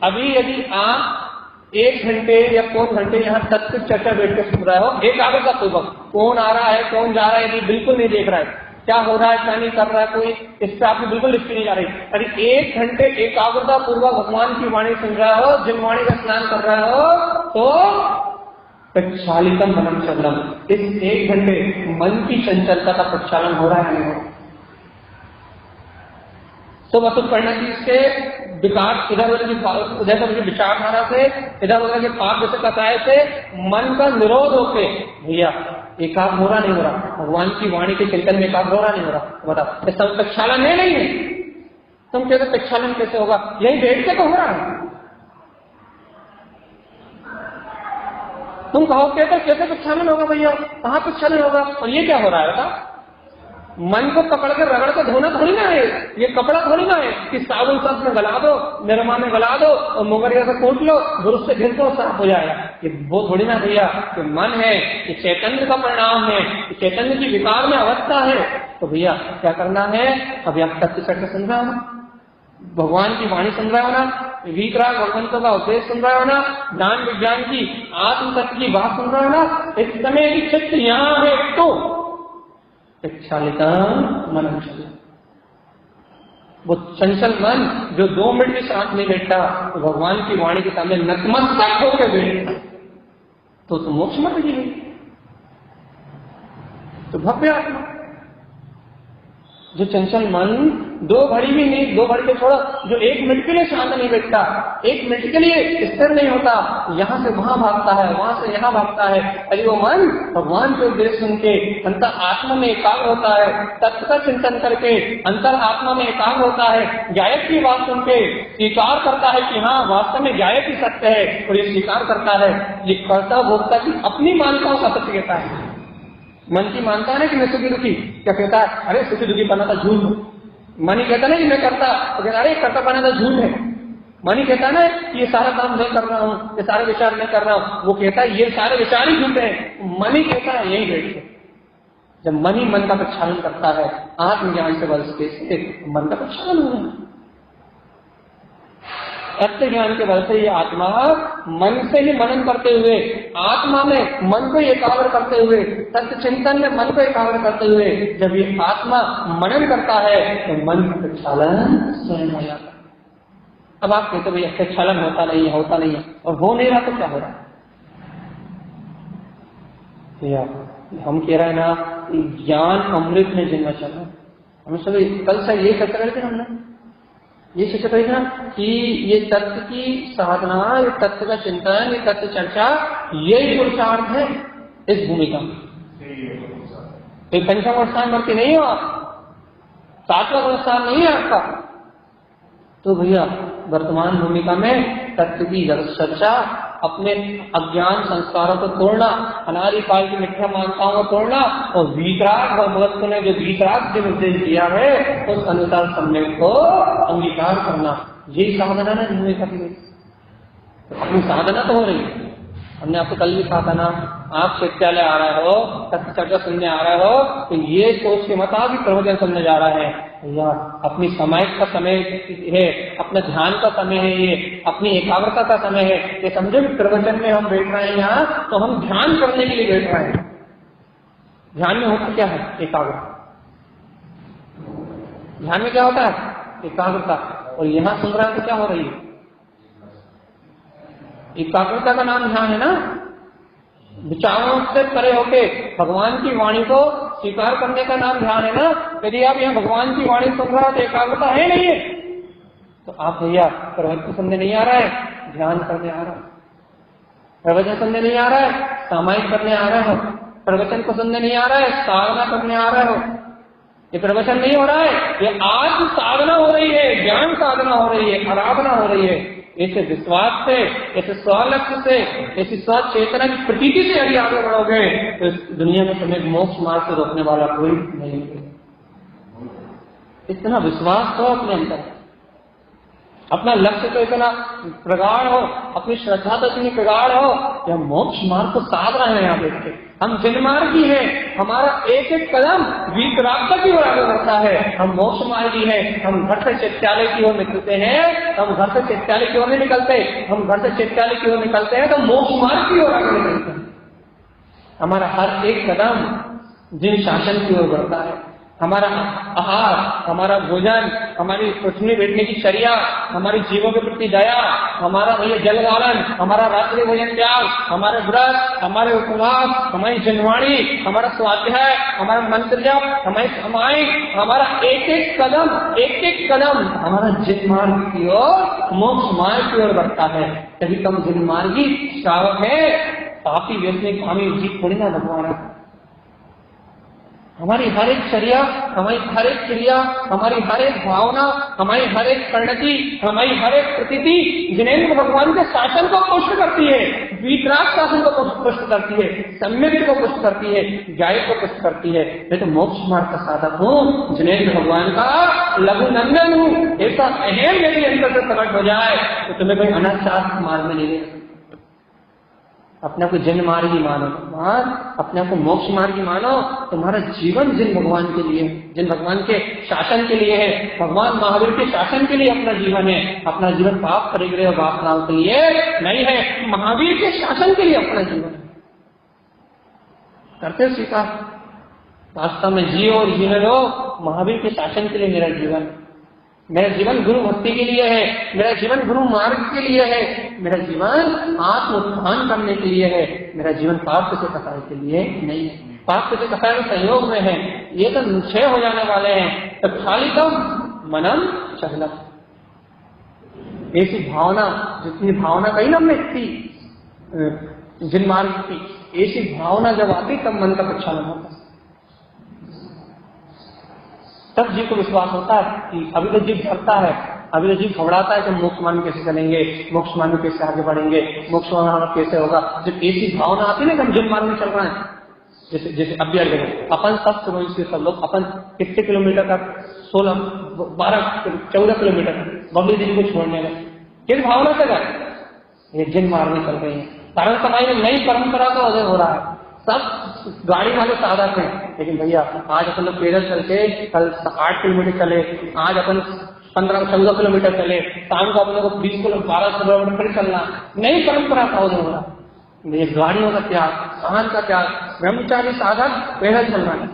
अभी यदि आप 1 घंटे या पौन घंटे यहाँ तत्व चर्चा बैठ के सुन रहे हो, एकाग्रता पूर्वक, कौन आ रहा है कौन जा रहा है यदि बिल्कुल नहीं देख रहा है, क्या हो रहा है क्या नहीं कर रहा है कोई, इस पर आपकी बिल्कुल दृष्टि नहीं जा रही। अरे 1 घंटे एकाग्रता पूर्वक भगवान की वाणी सुन रहे हो, जिन वाणी का स्नान कर रहे हो, तो प्रक्षालितम मनन चलम, इस 1 घंटे मन की चंचलता का प्रक्षालन हो रहा है नहीं हो? तो मतलब करना कि इसके विकास इधर उधर की विचारधारा से, इधर उधर के पाप जैसे कसाय से मन का निरोध होके भैया एकाग्र हो रहा नहीं हो रहा, भगवान की वाणी के चिंतन में एकाग्र हो रहा नहीं हो रहा, बताओ इसका प्रक्षालन है नहीं है? तुम कहते प्रक्षालन कैसे होगा? यही बैठ के तो हो रहा है। तुम कहो कहते कैसे प्रक्षालन होगा भैया, कहाँ प्रक्षालन होगा? और ये क्या हो रहा है बता? मन को पकड़ कर रगड़ कर धोना थोड़ी ना है, ये कपड़ा थोड़ी ना है कि साबुन साफ में गला दो, निरमा में गला दो और मोगरिया से कूट लो, ब्रश से घिस दो, साफ हो जाएगा। ये वो थोड़ी ना भैया, ये मन है, ये चैतन्य का परिणाम है, ये चैतन्य की विकार में अवस्था है। तो भैया क्या करना है? अभी आप सत्य सत्य सुन रहे हो ना, भगवान की वाणी सुन रहे हो ना, वीतराग भगवंतों का उपदेश सुन रहे हो ना, ज्ञान विज्ञान की आत्म तत्व की बात सुन रहे हो ना, इस समय की चित्त यहाँ है तो प्रक्षालिता मनन चलन। वो चंचल मन जो 2 मिनट के साथ नहीं बैठता, तो भगवान की वाणी के सामने नतमस्तक होकर बैठता, तो मोक्ष मार्ग ही है। तो भव्य आत्मा जो चंचल मन 2 घड़ी भी नहीं, 2 घड़ी के छोड़ो, जो 1 मिनट के लिए शांत नहीं बैठता, 1 मिनट के लिए स्थिर नहीं होता, यहाँ से वहां भागता है, वहां से यहाँ भागता है, अरे वो मन भगवान के उपदेश सुन के अंतर आत्मा में एकाग्र होता है, तत्व का चिंतन करके अंतर आत्मा में एकाग्र होता है, गायक की बात सुन के स्वीकार करता है कि हाँ वास्तव में गायक ही सत्य है, और ये स्वीकार करता है, ये कर्ता भोक्ता की अपनी मान्यताओं का सत्य कहता है। मन की मानता है ना कि मैं सुखी दुखी, क्या कहता है, अरे सुखी दुखी बना था झूठ। मन ही कहता ना कि मैं करता, तो कहता अरे करता बना था झूठ है। मन ही कहता ना कि ये सारा काम मैं कर रहा हूँ, ये सारे विचार मैं कर रहा हूँ, वो कहता है ये सारे विचार ही झूठ है। मन ही कहता है यही बैठ के। जब मन ही मन का प्रक्षालन करता है आत्मज्ञान से बल से, मन का प्रक्षालन हो रहा है। सत्य ज्ञान के बल से ये आत्मा मन से ही मनन करते हुए, आत्मा में मन को एकाग्र करते हुए, सत्य चिंतन में मन को एकाग्र करते हुए जब ये आत्मा मनन करता है तो मन का प्रक्षालन स्वयं हो जाता है। अब आप कहते भैया प्रक्षालन होता नहीं है, होता नहीं है, और हो नहीं रहा तो क्या हो रहा है? हम कह रहे हैं ना ज्ञान अमृत में जिनना चाहिए। हम सभी कल से ये चर्चा करते हमने, ये शिक्षा कही ना कि ये तत्व की साधना, ये तत्व का चिंतन, ये तत्व चर्चा, यही पुरुषार्थ है इस भूमिका में। तो पंचम स्थान भर्ती नहीं हो आप, 7वां स्थान नहीं है आपका, तो भैया वर्तमान भूमिका में तत्व की चर्चा, अपने अज्ञान संस्कारों को तोड़ना, अनादि काल की मिथ्या मान्यताओं को तोड़ना, और वीतराग भगवत ने जो वीतराग जो निर्देश दिया है उस अनुसार सम्यक को अंगीकार करना, यही साधना ना भूमिका की। तो अपनी साधना तो हो रही है। हमने आपको कल भी कहा था ना, आप विद्यालय आ रहे हो, तत्व चर्चा सुनने आ रहे हो, तो ये सोच के मत आप भी प्रवचन सुनने जा रहा है भैया, अपनी समय का समय है, अपना ध्यान का समय है, ये अपनी एकाग्रता का समय है। ये समझो कि प्रवचन में हम बैठ रहे हैं यहाँ, तो हम ध्यान करने के लिए बैठ रहे हैं। ध्यान में होता क्या है? एकाग्रता। ध्यान में क्या होता है? एकाग्रता। और यहाँ सुन रहा है तो क्या हो रही है? एकाग्रता का नाम ध्यान है ना। विचारों से परे होके भगवान की वाणी को स्वीकार करने का नाम ध्यान है ना। यदि आप यहाँ भगवान की वाणी सुन रहे हो तो एकाग्रता है नहीं है, तो आप भैया प्रवचन सुनने नहीं आ रहा है, ध्यान करने आ रहा है। प्रवचन सुनने नहीं आ रहा है, सामायिक करने आ रहे हो। प्रवचन को सुनने नहीं आ रहा है, साधना करने आ रहे हो। ये प्रवचन नहीं हो रहा है, ये आत्म साधना हो रही है, ज्ञान साधना हो रही है, आराधना हो रही है। ऐसे विश्वास से, ऐसे स्वलक्ष्य से, ऐसी स्वचेतना की प्रतीति से यदि आगे बढ़ोगे तो इस दुनिया में तुम्हें मोक्ष मार्ग से रोकने वाला कोई नहीं है। इतना विश्वास हो अपने अंदर, अपना लक्ष्य तो इतना प्रगाढ़ हो, अपनी श्रद्धा तो इतनी प्रगाढ़ हो कि हम मोक्ष मार्ग को साध रहे हैं। यहाँ बैठ के हम जनमार्गी हैं, हमारा एक एक कदम वीतराग की ओर आगे बढ़ता है। हम मोक्ष मार्गी हैं, हम घर से चैत्यालय की ओर निकलते हैं, हम घर से चैत्यालय की ओर नहीं निकलते, हम घर से चैत्यालय की ओर निकलते हैं तो मोक्ष मार्ग की ओर आगे निकलते हैं। हमारा हर एक कदम जिन शासन की ओर बढ़ता है। हमारा आहार, हमारा भोजन, हमारी पृथ्वी बैठने की चर्या, हमारी जीवों के प्रति दया, हमारा भैया जल गालन, हमारा रात्रि भोजन त्याग, हमारे व्रत, हमारे उपवास, हमारी जनवाणी, हमारा स्वाध्याय, हमारा मंत्र जप, हमारी समाई, हमारा एक एक कदम हमारा जिन मार्ग की ओर, मोक्ष मार्ग की ओर बढ़ता है। तभी कम जिन मार्गी श्रावक है, पापी व्यक्ति कामी जीत थोड़ी ना भगवान। हमारी हर एक चर्या, हमारी हर एक क्रिया, हमारी हर एक भावना, हमारी हर एक परिणति, हमारी हर एक प्रतीति जिनेन्द्र भगवान के शासन को पुष्ट करती है, वीतराग शासन को पुष्ट करती है, सम्यक को पुष्ट करती है, ज्ञाय को पुष्ट करती है। मैं तो मोक्ष मार्ग का साधक हूँ, जिनेन्द्र भगवान का लघु नंदन हूँ। ऐसा अहम यदि अंतर से प्रकट हो जाए तो तुम्हें कोई अनंत शास्त्र मार्ग में नहीं ले। अपने आप को जन मार्गी मानो भगवान, अपने आप को मोक्ष मार्गी मानो। तुम्हारा जीवन जिन भगवान के लिए, जिन भगवान के शासन के लिए है, भगवान महावीर के शासन के लिए अपना जीवन है। अपना जीवन पाप परिग्रह वासनाओं के लिए नहीं है, महावीर के शासन के लिए अपना जीवन है। करते स्वीकार, वास्तव में जियो और जीने लो, महावीर के शासन के लिए मेरा जीवन। मेरा जीवन गुरु भक्ति के लिए है, मेरा जीवन गुरु मार्ग के लिए है, मेरा जीवन आत्म उत्थान करने के लिए है, मेरा जीवन पाप से कटाई के लिए नहीं है। पाप के कसाय संयोग में है, ये तो क्षय हो जाने वाले हैं। तो खाली कम मनम चहलम, ऐसी भावना, जितनी भावना कही ना हमने थी जिन मार्ग की, ऐसी भावना जब आती तब मन का प्रक्षालन होता, तब जीव को विश्वास होता है कि अभी तो जीव डरता है, अभी तो जीव घबराता है कि मोक्ष मार्ग में कैसे चलेंगे, मोक्ष मार्ग में कैसे आगे बढ़ेंगे, मोक्ष मार्ग कैसे होगा। जब ऐसी भावना आती है ना कि हम जिन मार्ग में चल रहे हैं, जैसे जैसे अभी अपन सब लोग अपन कितने किलोमीटर तक 16, 12, 14 किलोमीटर बबली देवी को छोड़ने गए, किस भावना से गए, ये जिन मार्ग में चल रहे हैं। कारण समाज में नई परंपरा का उदय हो रहा है, सब गाड़ी वाले साधक हैं, लेकिन भैया आज अपन लोग पैदल चल के कल 8 किलोमीटर चले, आज अपन 15-14 किलोमीटर चले, शाम को अपने को 20 किलोमीटर 12 किलोमीटर फिर चलना, नई परंपरा का उदय हो रहा है। ये गाड़ियों का त्याग, वाहन का त्याग, ब्रह्मचारी साधक पैदल चलना है,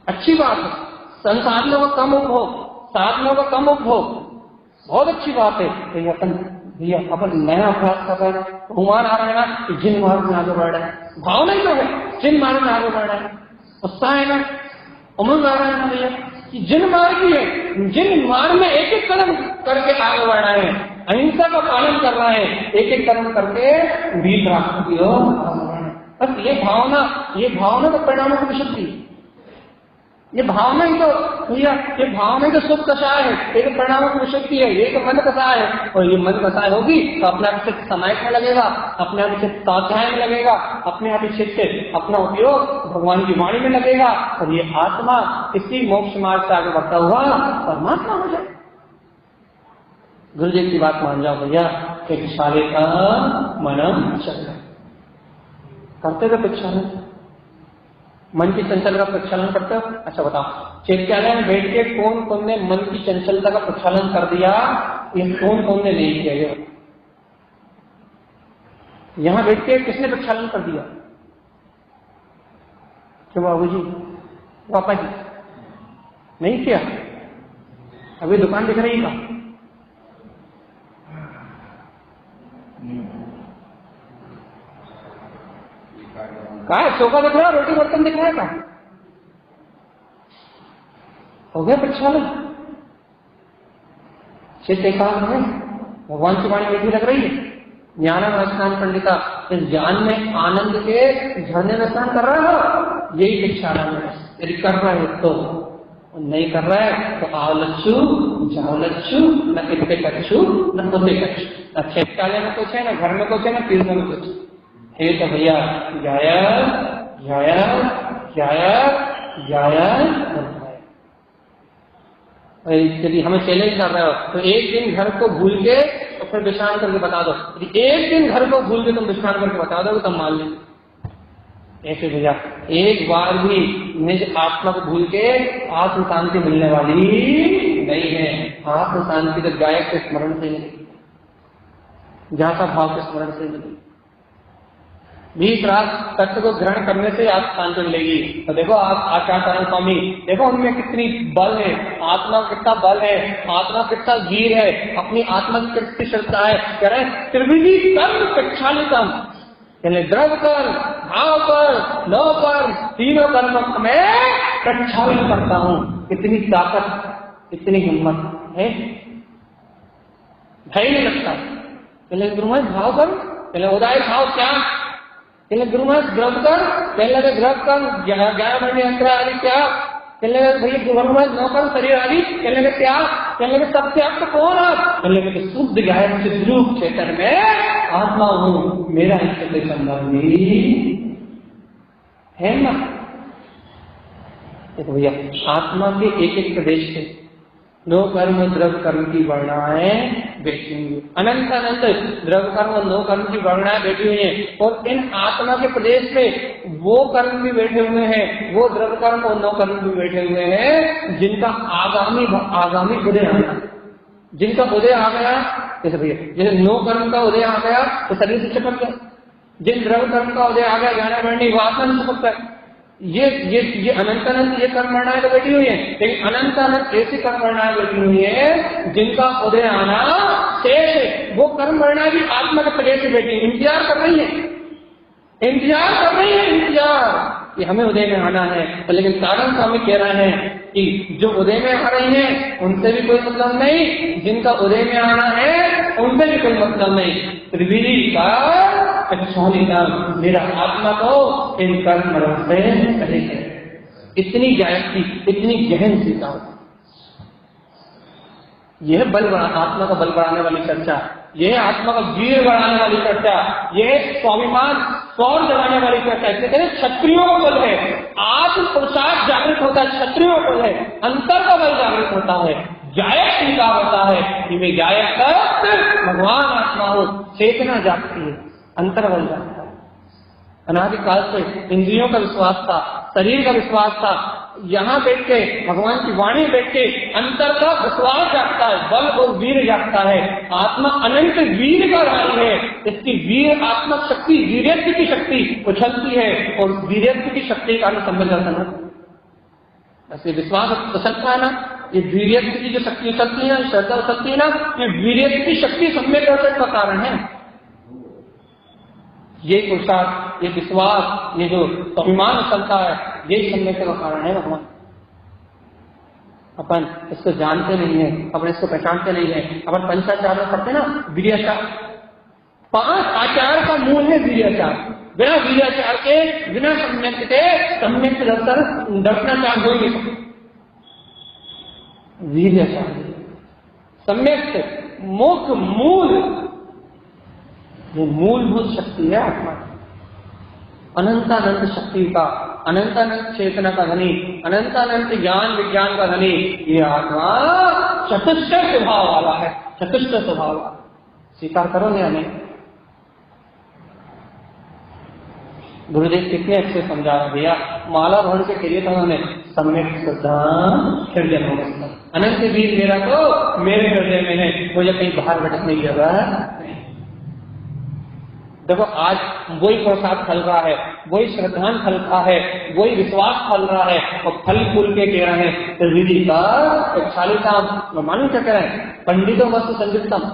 अच्छी बात है। संसाधनों का कम उपभोग, साधनों का कम उपभोग, बहुत अच्छी बात है। तो अपन नया अभ्यास कर रहे हैं, घुमान आ रहे हैं ना कि जिन मार्ग में आगे बढ़ रहे हैं, भावना ही तो है जिन मार्ग में आगे बढ़ रहे हैं, उत्साह है ना, उमंग आ रहा है ना भैया कि जिन मार्ग ही है, जिन मार्ग में एक एक कदम करके आगे बढ़ रहे हैं, अहिंसा का पालन कर रहा है, एक एक कर्म करके वीर राष्ट्र की ओर। बस ये भावना तो परिणामों की विशुद्धि, ये भावना ही तो भैया, ये भावना ही तो शुभ कषाय है, ये परिणामों की विशुद्धि है, ये तो मन कषाय है। और ये मन कषाय होगी तो अपने आप से समायक में लगेगा, अपने आप से स्वाध्याय में लगेगा, अपने आप से अपना उपयोग भगवान की वाणी में लगेगा, और ये आत्मा इसी मोक्ष मार्ग से आगे बढ़ता हुआ परमात्मा हो जाए। गुरु जी की बात मान जाओ भैया, एक सारे का मनम चल करते थे प्रक्षालन, मन की चंचल का प्रक्षालन करते हो। अच्छा बताओ, चैत्यालय में बैठ के कौन कौन ने मन की चंचलता का प्रक्षालन कर दिया, ये कौन कौन ने नहीं किया? ये यहां बैठ के किसने प्रक्षालन कर दिया? क्यों बाबू जी, पापा जी नहीं किया? अभी दुकान दिख रही है कहा है? चौका दिख रहा है, रोटी बर्तन दिख रहा है, कहा हो गया प्रक्षालन? चित्त एकाग्र है, भगवान की वाणी मीठी लग रही है, ज्ञानम स्नान पंडिता, इस ज्ञान में आनंद के झरने में स्नान कर रहा हो, यही प्रक्षालन है। यदि कर रहा है तो, नहीं कर रहा है तो आओ लच्छू जाओ लच्छू, न इतने कच्छू न उतने कच्छू, न चैत्यालय में कुछ है, न घर में कुछ है, न तीर्थ में कुछ है। तो भैया जाया जाया जाया जाया, यदि हमें चैलेंज कर रहे हो तो एक दिन घर को भूल के तो फिर विश्राम करके बता दो, यदि एक दिन घर को भूल के तुम विश्राम करके बता दो तो मान लेंगे। ऐसे भैया एक बार भी निज आत्मा को भूल के आत्म शांति मिलने वाली नहीं है। आत्म शांति तो गायक के स्मरण से मिलेगी, जाता भाव के स्मरण से मिलेगी, बीच रात तत्व को ग्रहण करने से आत्म शांति मिलेगी। तो देखो आप आचार्य स्वामी, देखो उनमें कितनी बल है, आत्मा कितना बल है, आत्मा कितना वीर है, अपनी आत्मा की कितनी श्रद्धा है। कह रहे त्रिविधि कर्म प्रक्षालितम, द्रव कर, भाव कर, लव कर, तीनों कर्म में प्रक्षालित करता हूं। कितनी ताकत, इतनी हिम्मत है, भय नहीं लगता। पहले गुरु महाराज भाव कर, पहले उदाय भाव क्या, पहले गुरु महाराज द्रव कर, पहले द्रव कर 11 महीने अंतर आदि क्या, पहले भैया गुरु महाराज 9 कर शरीर आदि, पहले त्याग, पहले सब त्याग तो कौन आप, पहले शुद्ध गायब से रूप चेतन में आत्मा हूं, मेरा इससे संबंधी है ना। देखो भैया आत्मा के एक एक प्रदेश से 9 कर्म द्रव कर्म की वर्णाएं बैठी हुई है, अनंत अनंत द्रव कर्म और 9 कर्म की वर्णाएं बैठी हुई हैं, और इन आत्मा के प्रदेश में वो कर्म भी बैठे हुए हैं, वो द्रव कर्म और 9 कर्म भी बैठे हुए हैं जिनका आगामी उदय आ गया, जिनका उदय आ गया। जैसे भैया जैसे 9 कर्म का उदय आ गया तो शरीर से चिपक गया, जिन द्रव कर्म का उदय आ गया ज्ञान वर्णी वो आत्मा से चिपकता है। ये अनंत अनंत ये कर्म वर्णाएं तो बैठी हुई है, लेकिन अनंत अनंत ऐसी कर्म वर्णाएं बैठी हुई है जिनका उदय आना शेष है। वो कर्म वर्णाएं भी आत्मा के प्रदेश से बैठी इंतजार कर रही है, इंतजार कर रही है, इंतजार कि हमें उदय में आना है, तो लेकिन कारण स्वामी कह रहे हैं कि जो उदय में आ रही हैं उनसे भी कोई मतलब नहीं, जिनका उदय में आना है उनसे भी कोई मतलब नहीं। त्रिविधि का मेरा आत्मा को इन कर्म रस से रहित है। इतनी जायती, इतनी गहन सीता, यह बल बढ़ा, आत्मा का बल बढ़ाने वाली चर्चा, यह आत्मा का वीर बढ़ाने वाली चर्चा, यह स्वाभिमान सौर जगाने वाली चर्चा। इससे कहते क्षत्रियों का बल है, आत्म पुरुषार्थ जागृत होता है, क्षत्रियों का बल है, अंतर का बल जागृत होता है, जायक स्वीकार होता है कि मैं जायक भगवान आत्मा हूं, चेतना जागती है, अंतर बल जागता है। अनादिकाल से इंद्रियों का विश्वास था, शरीर का विश्वास था, यहाँ बैठ के भगवान की वाणी बैठ के अंतर का विश्वास जागता है, बल और वीर जागता है। आत्मा अनंत वीर का रानी है, इसकी वीर आत्मक शक्ति, वीर्यत्व की शक्ति उछलती है और वीर्यत्व की शक्ति का अनुसंबंध करता है। ऐसे विश्वास उछलता है ना, ये वीर्यत्व की जो शक्ति उछलती है, श्रद्धा उछलती है ना, ये वीर्यत्व की शक्ति सम्यक दर्शन का कारण है। ये पुरुषार्थ, ये विश्वास, ये जो अभिमान उछलता है, ये सम्यक का कारण है भगवान। अपन इसको जानते नहीं है, अपन इसको पहचानते नहीं है। अपन पंचाचार में पढ़ते ना, वीर्याचार, 5 आचार का मूल है वीर्याचार। बिना वीर्याचार के, बिना सम्यक के सम्यक दर्शनाचार हो ही नहीं सकते। वीर्याचार सम्यक मुख्य मूल, ये मूलभूत शक्ति है आत्मा, अनंतानंत शक्ति का, अनंतानंत चेतना का धनी, अनंतानंत ज्ञान विज्ञान का धनी ये आत्मा चतुष्ट स्वभाव वाला है, चतुष्ट स्वभाव वाला। स्वीकार करोगे या नहीं? गुरुदेव कितने अच्छे समझा रहे भैया, माला भवन के करिए तो उन्होंने सम्यक श्रद्धा हृदय में, अनंत वीर मेरा तो मेरे हृदय में है, मुझे कहीं बाहर भटकने की जगह है। देखो आज वही प्रसाद फल रहा है, वही श्रद्धान फल रहा है, वही विश्वास फल रहा है, और फल फूल के कह रहे हैं त्रिविधि का क्षालिताम। मालूम क्या कह रहे हैं? पंडितों वस्तु संयुक्तम,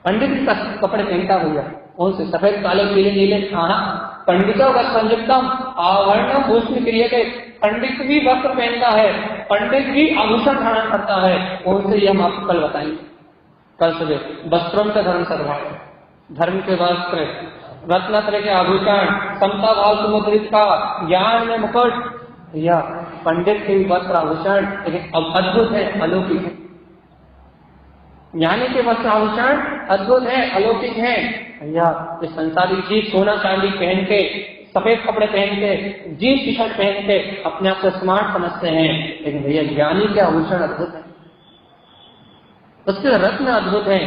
पंडित का कपड़े पहनता हुआ, उनसे सफेद काले पीले नीले खाना, पंडितों का संयुक्तम आवरण भूषण क्रिय के, पंडित भी वस्त्र पहनता है, पंडित भी आभूषण धारण करता है, उनसे ये हम आपको कल बताएंगे, कल सुबह। वस्त्रों का धर्म सर्वाय, धर्म के वस्त्र, रत्नत्रय के आभूषण, समता भाव सुमुद्रित का, ज्ञान में मुकुट, या पंडित के वस्त्र आभूषण लेकिन अब अद्भुत है, अलौकिक है। ज्ञानी के वस्त्र आभूषण अद्भुत है, अलौकिक है। या इस संसारी जी सोना चांदी पहन के, सफेद कपड़े पहन के, जीन्स टी शर्ट पहन के अपने आप को स्मार्ट समझते हैं, लेकिन भैया ज्ञानी के आभूषण अद्भुत है, उसके रत्न अद्भुत है,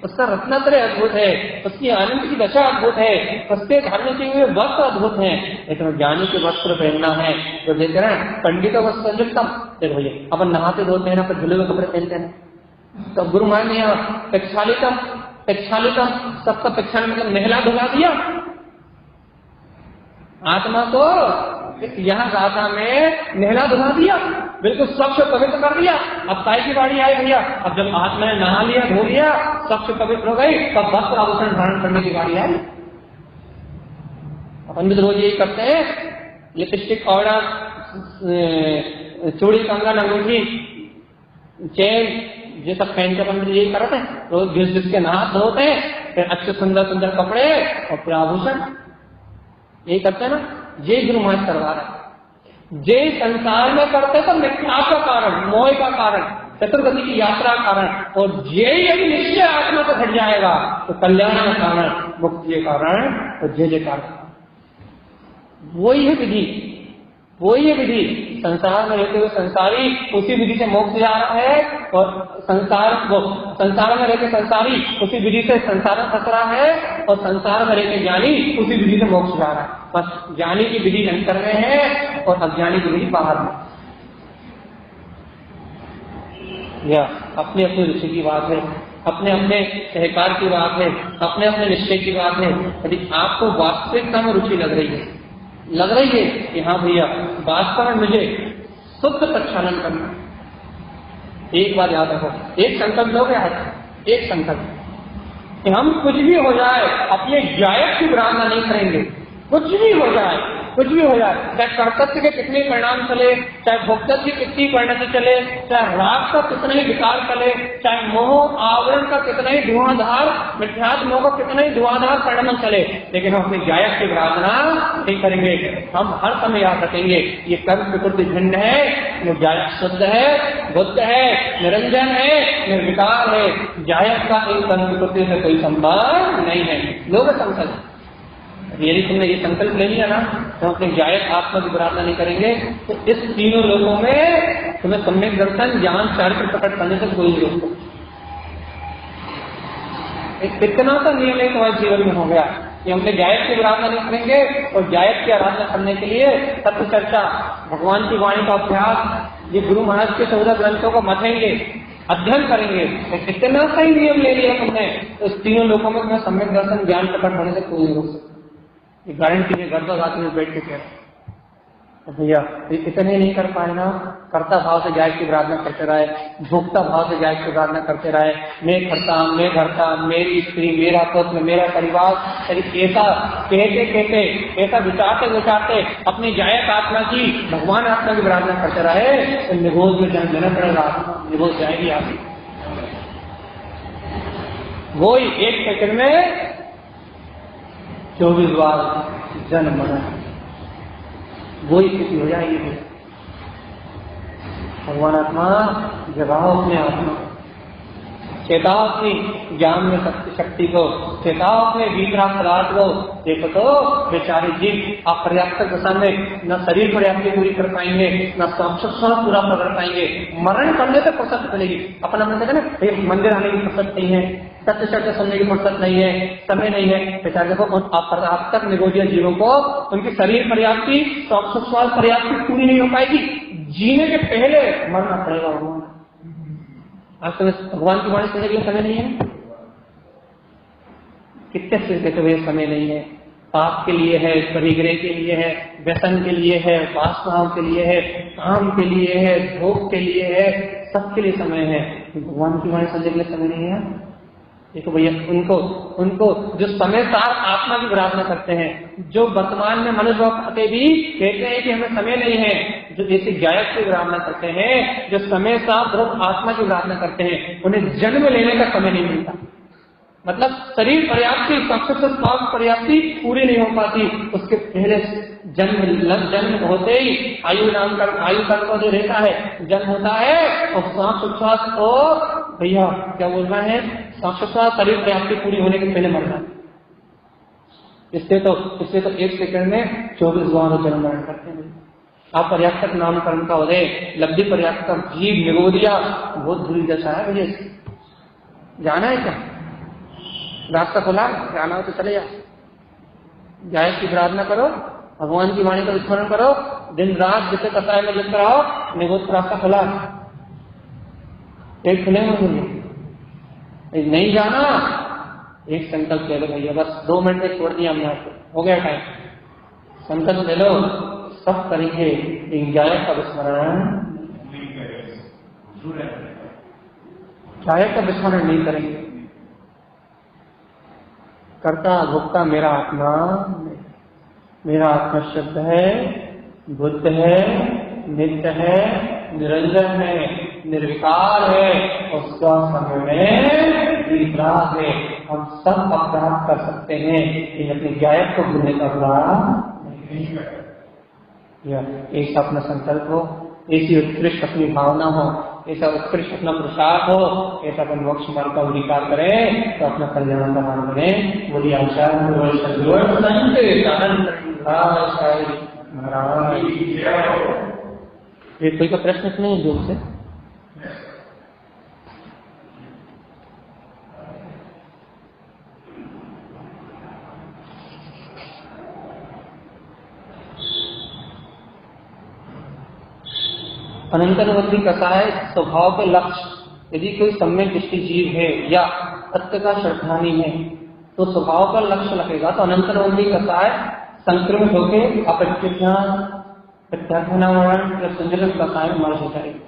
उसका रत्नात्रय अद्भुत है, उसकी आनंद की दशा अद्भुत है, उसके धारण के हुए वस्त्र अद्भुत है। लेकिन ज्ञानी के वस्त्र पहनना है तो देख रहे हैं पंडित वस्त्र संयुक्तम। देखो भैया अपन नहाते धोते हैं ना, पर धुले हुए कपड़े पहनते हैं, तो गुरु महाराज ने यहाँ प्रक्षालितम, प्रक्षालितम सबका प्रक्षालन मतलब नहला धुला दिया आत्मा को, यहाँ राधा में नहला धुला दिया, बिल्कुल स्वच्छ पवित्र कर दिया। अब काय की बारी आई भैया, अब जब आत्मा ने नहा लिया, धो लिया, स्वच्छ पवित्र हो गई, तब वस्त्र आभूषण धारण करने की बारी आई। अपन भी रोज यही करते हैं, लिपस्टिक, पाउडर, चूड़ी, कंगन, अंगूठी, चेन, ये सब पहन के अपन यही करते हैं, रोज घिस घिस के नहा धोते हैं, फिर अच्छे सुंदर सुंदर कपड़े और फिर आभूषण, यही करते हैं ना। ये गुरु महाराज करवा रहे, जे संसार में करते तो मिथ्या का कारण, मोह का कारण, चतुर्गति की यात्रा का कारण, और जे यदि निश्चय आत्मा को घट जाएगा तो कल्याण का कारण, मुक्ति के कारण और जे कारण। वही है विधि, वही है विधि। संसार में रहते हुए संसारी उसी विधि से मोक्ष जा रहा है, और संसार में रहते संसारी उसी विधि से संसार में फंस रहा है, और संसार में रहते ज्ञानी उसी विधि से मोक्ष जा रहा है। बस ज्ञानी की विधि अंतर में है और अज्ञानी की विधि बाहर में। यह अपने अपने रुचि की बात है, अपने अपने सहकार की बात है, अपने अपने निश्चय की बात है। यदि आपको वास्तविकता में रुचि लग रही है कि हाँ भैया वास्तव में मुझे शुद्ध प्रक्षालन करना, एक बात याद रखो, एक संकल्प हो गया है, एक संकल्प कि हम कुछ भी हो जाए अपने जायक की विराधना नहीं करेंगे, कुछ भी हो जाए कुछ भी हो जाए, चाहे कर्तव्य के कितने परिणाम चले, चाहे भोक्तव्य की कितनी परिणति चले, चाहे राग का कितना ही विकार चले, चाहे मोह आवरण का कितना ही धुआंधार, मिथ्यात्व मोह का कितना ही धुआंधार परिणाम चले, लेकिन हम अपनी गायक की आराधना नहीं करेंगे। हम हर समय याद रखेंगे ये कर्म प्रकृति भिन्न है, ये गायक शुद्ध है, बुद्ध है, निरंजन है, निर्विकार है। गायक का इन कर्म प्रकृति से कोई संबंध नहीं है। लोग संकल्प, यदि तुमने ये संकल्प ले लिया ना तो अपने गायक आत्मा की आराधना नहीं करेंगे तो इस तीनों लोगों में तुम्हें सम्यक दर्शन ज्ञान चारित्र प्रकट करने से कोई रोक। इतना सा नियम एक हमारे जीवन में हो गया कि हमने गायक की आराधना नहीं करेंगे और गायक की आराधना करने के लिए तत्व चर्चा, भगवान की वाणी का अभ्यास, ये गुरु महाराज के 14 ग्रंथों को मथेंगे, अध्ययन करेंगे। इतना सा ही नियम ले लिया तुमने तो इस तीनों लोगों में तुम्हें सम्यक दर्शन ज्ञान प्रकट होने से कोई नहीं रोक सकता। ये गारंटी है, गर्भगात में बैठ के कह रहे तो भैया इतने नहीं कर पाए ना, कर्ता भाव से गायक की आराधना करते रहे, भोक्ता भाव से गायक की आराधना करते रहे, मैं करता, मेरी स्त्री, मेरा पुत्र, मेरा परिवार, ऐसा कहते कहते, ऐसा विचारते विचारते अपनी गायक आत्मा की, भगवान आत्मा की आराधना करते रहे तो निगोज में जन्म लेना पड़ेगा, आत्मा निगोज जाएगी आपकी। वो ही एक सेकंड में 24 बार जन्म मना, वही स्थिति हो जाएगी। भगवान आत्मा जगाओ अपने आत्मा, चेताओ अपनी ज्ञान में शक्ति को, चेताओ अपने भीतरा पदार्थ को। देखो तो बेचारे जीव अपर्याप्त दशा में न शरीर पर्याप्ति पूरी कर पाएंगे, न स्वास्थ्य पूरा कर पाएंगे, मरण करने से फुर्सत मिलेगी। अपना मन कहते ना मंदिर आने की फुर्सत नहीं है, सत्य सत्य सुनने की फुर्सत नहीं है, समय नहीं है। बेचारे देखो अब तक निगोजिया जीवों को उनकी शरीर पर्याप्ति, स्वास्थ्य पर्याप्ति पूरी नहीं हो पाएगी, जीने के पहले मरना पड़ेगा। भगवान आज भगवान की वाणी सुनने के लिए समय नहीं है, कितने से कहते हुए समय नहीं है। पाप के लिए है, परिग्रह के लिए है, व्यसन के लिए है, वासनाओं के लिए है, काम के लिए है, भोग के लिए है, सबके लिए समय है। भगवान की वाणी सुनने के लिए समय नहीं है। देखो भैया उनको जो समय सार आत्मा की आराधना करते हैं, जो वर्तमान में मनुष्य खाते भी कहते हैं कि हमें समय नहीं है, जो जैसे गायक की आराधना करते हैं, जो समय सार ध्रुव आत्मा की आराधना करते हैं, उन्हें जन्म लेने का समय नहीं मिलता। मतलब शरीर पर्याप्ति, स्वास्थ्य पर्याप्ति पूरी नहीं हो पाती, उसके पहले जन्म होते ही आयु कर्म को जो रहता है, जन्म होता है और श्वास तो भैया क्या बोल रहे हैं, श्वास शरीर पर्याप्ति पूरी होने के पहले मरना। इससे तो एक सेकंड में 24 बार जन्म मरण करते हैं। आप पर्याप्त नामकरण का उदय, लब्धि पर्याप्त का जीव निगोदिया बहुत बुरी दशा है भैया। जाना है क्या? रास्ता खुला, जाना हो तो चले जाओ, गायक की आराधना करो, भगवान की वाणी का विस्मरण करो, दिन रात जिसे कसाय में जब कराओ, निगोद रास्ता खुला, एक खुले में नहीं जाना, एक संकल्प ले लो भैया, बस 2 मिनट में छोड़ दिया हमने आपको, हो गया टाइम। संकल्प ले लो, सब करेंगे, गायक का विस्मरण, गायक का विस्मरण नहीं करेंगे। कर्ता भोक्ता मेरा आत्मा शुद्ध है, बुद्ध है, नित्य है, निरंजन है, निर्विकार है, उसका समय में विपराध है। हम सब अपराध कर सकते हैं, लेकिन अपने गायक को भूलने का अपराध नहीं कर। ऐसा अपना संकल्प हो, ऐसी उत्कृष्ट अपनी भावना हो, ऐसा उत्कृष्ट अपना प्रसाद हो, ऐसा अपन मोक्ष मार्ग का अधिकार करें तो अपना कल्याण का मार्ग बने। बोली ये कोई का प्रश्न नहीं है जोर से? अनंतरवर्ती कसाय स्वभाव के लक्ष्य। यदि कोई सम्यक दृष्टि जीव है या सत्य का श्रद्धानी है तो स्वभाव का लक्ष्य लगेगा, तो अनंतरवर्ती कसाय संक्रमित होकर अपत्यावरण कसाय में मर्ज हो जाएगी।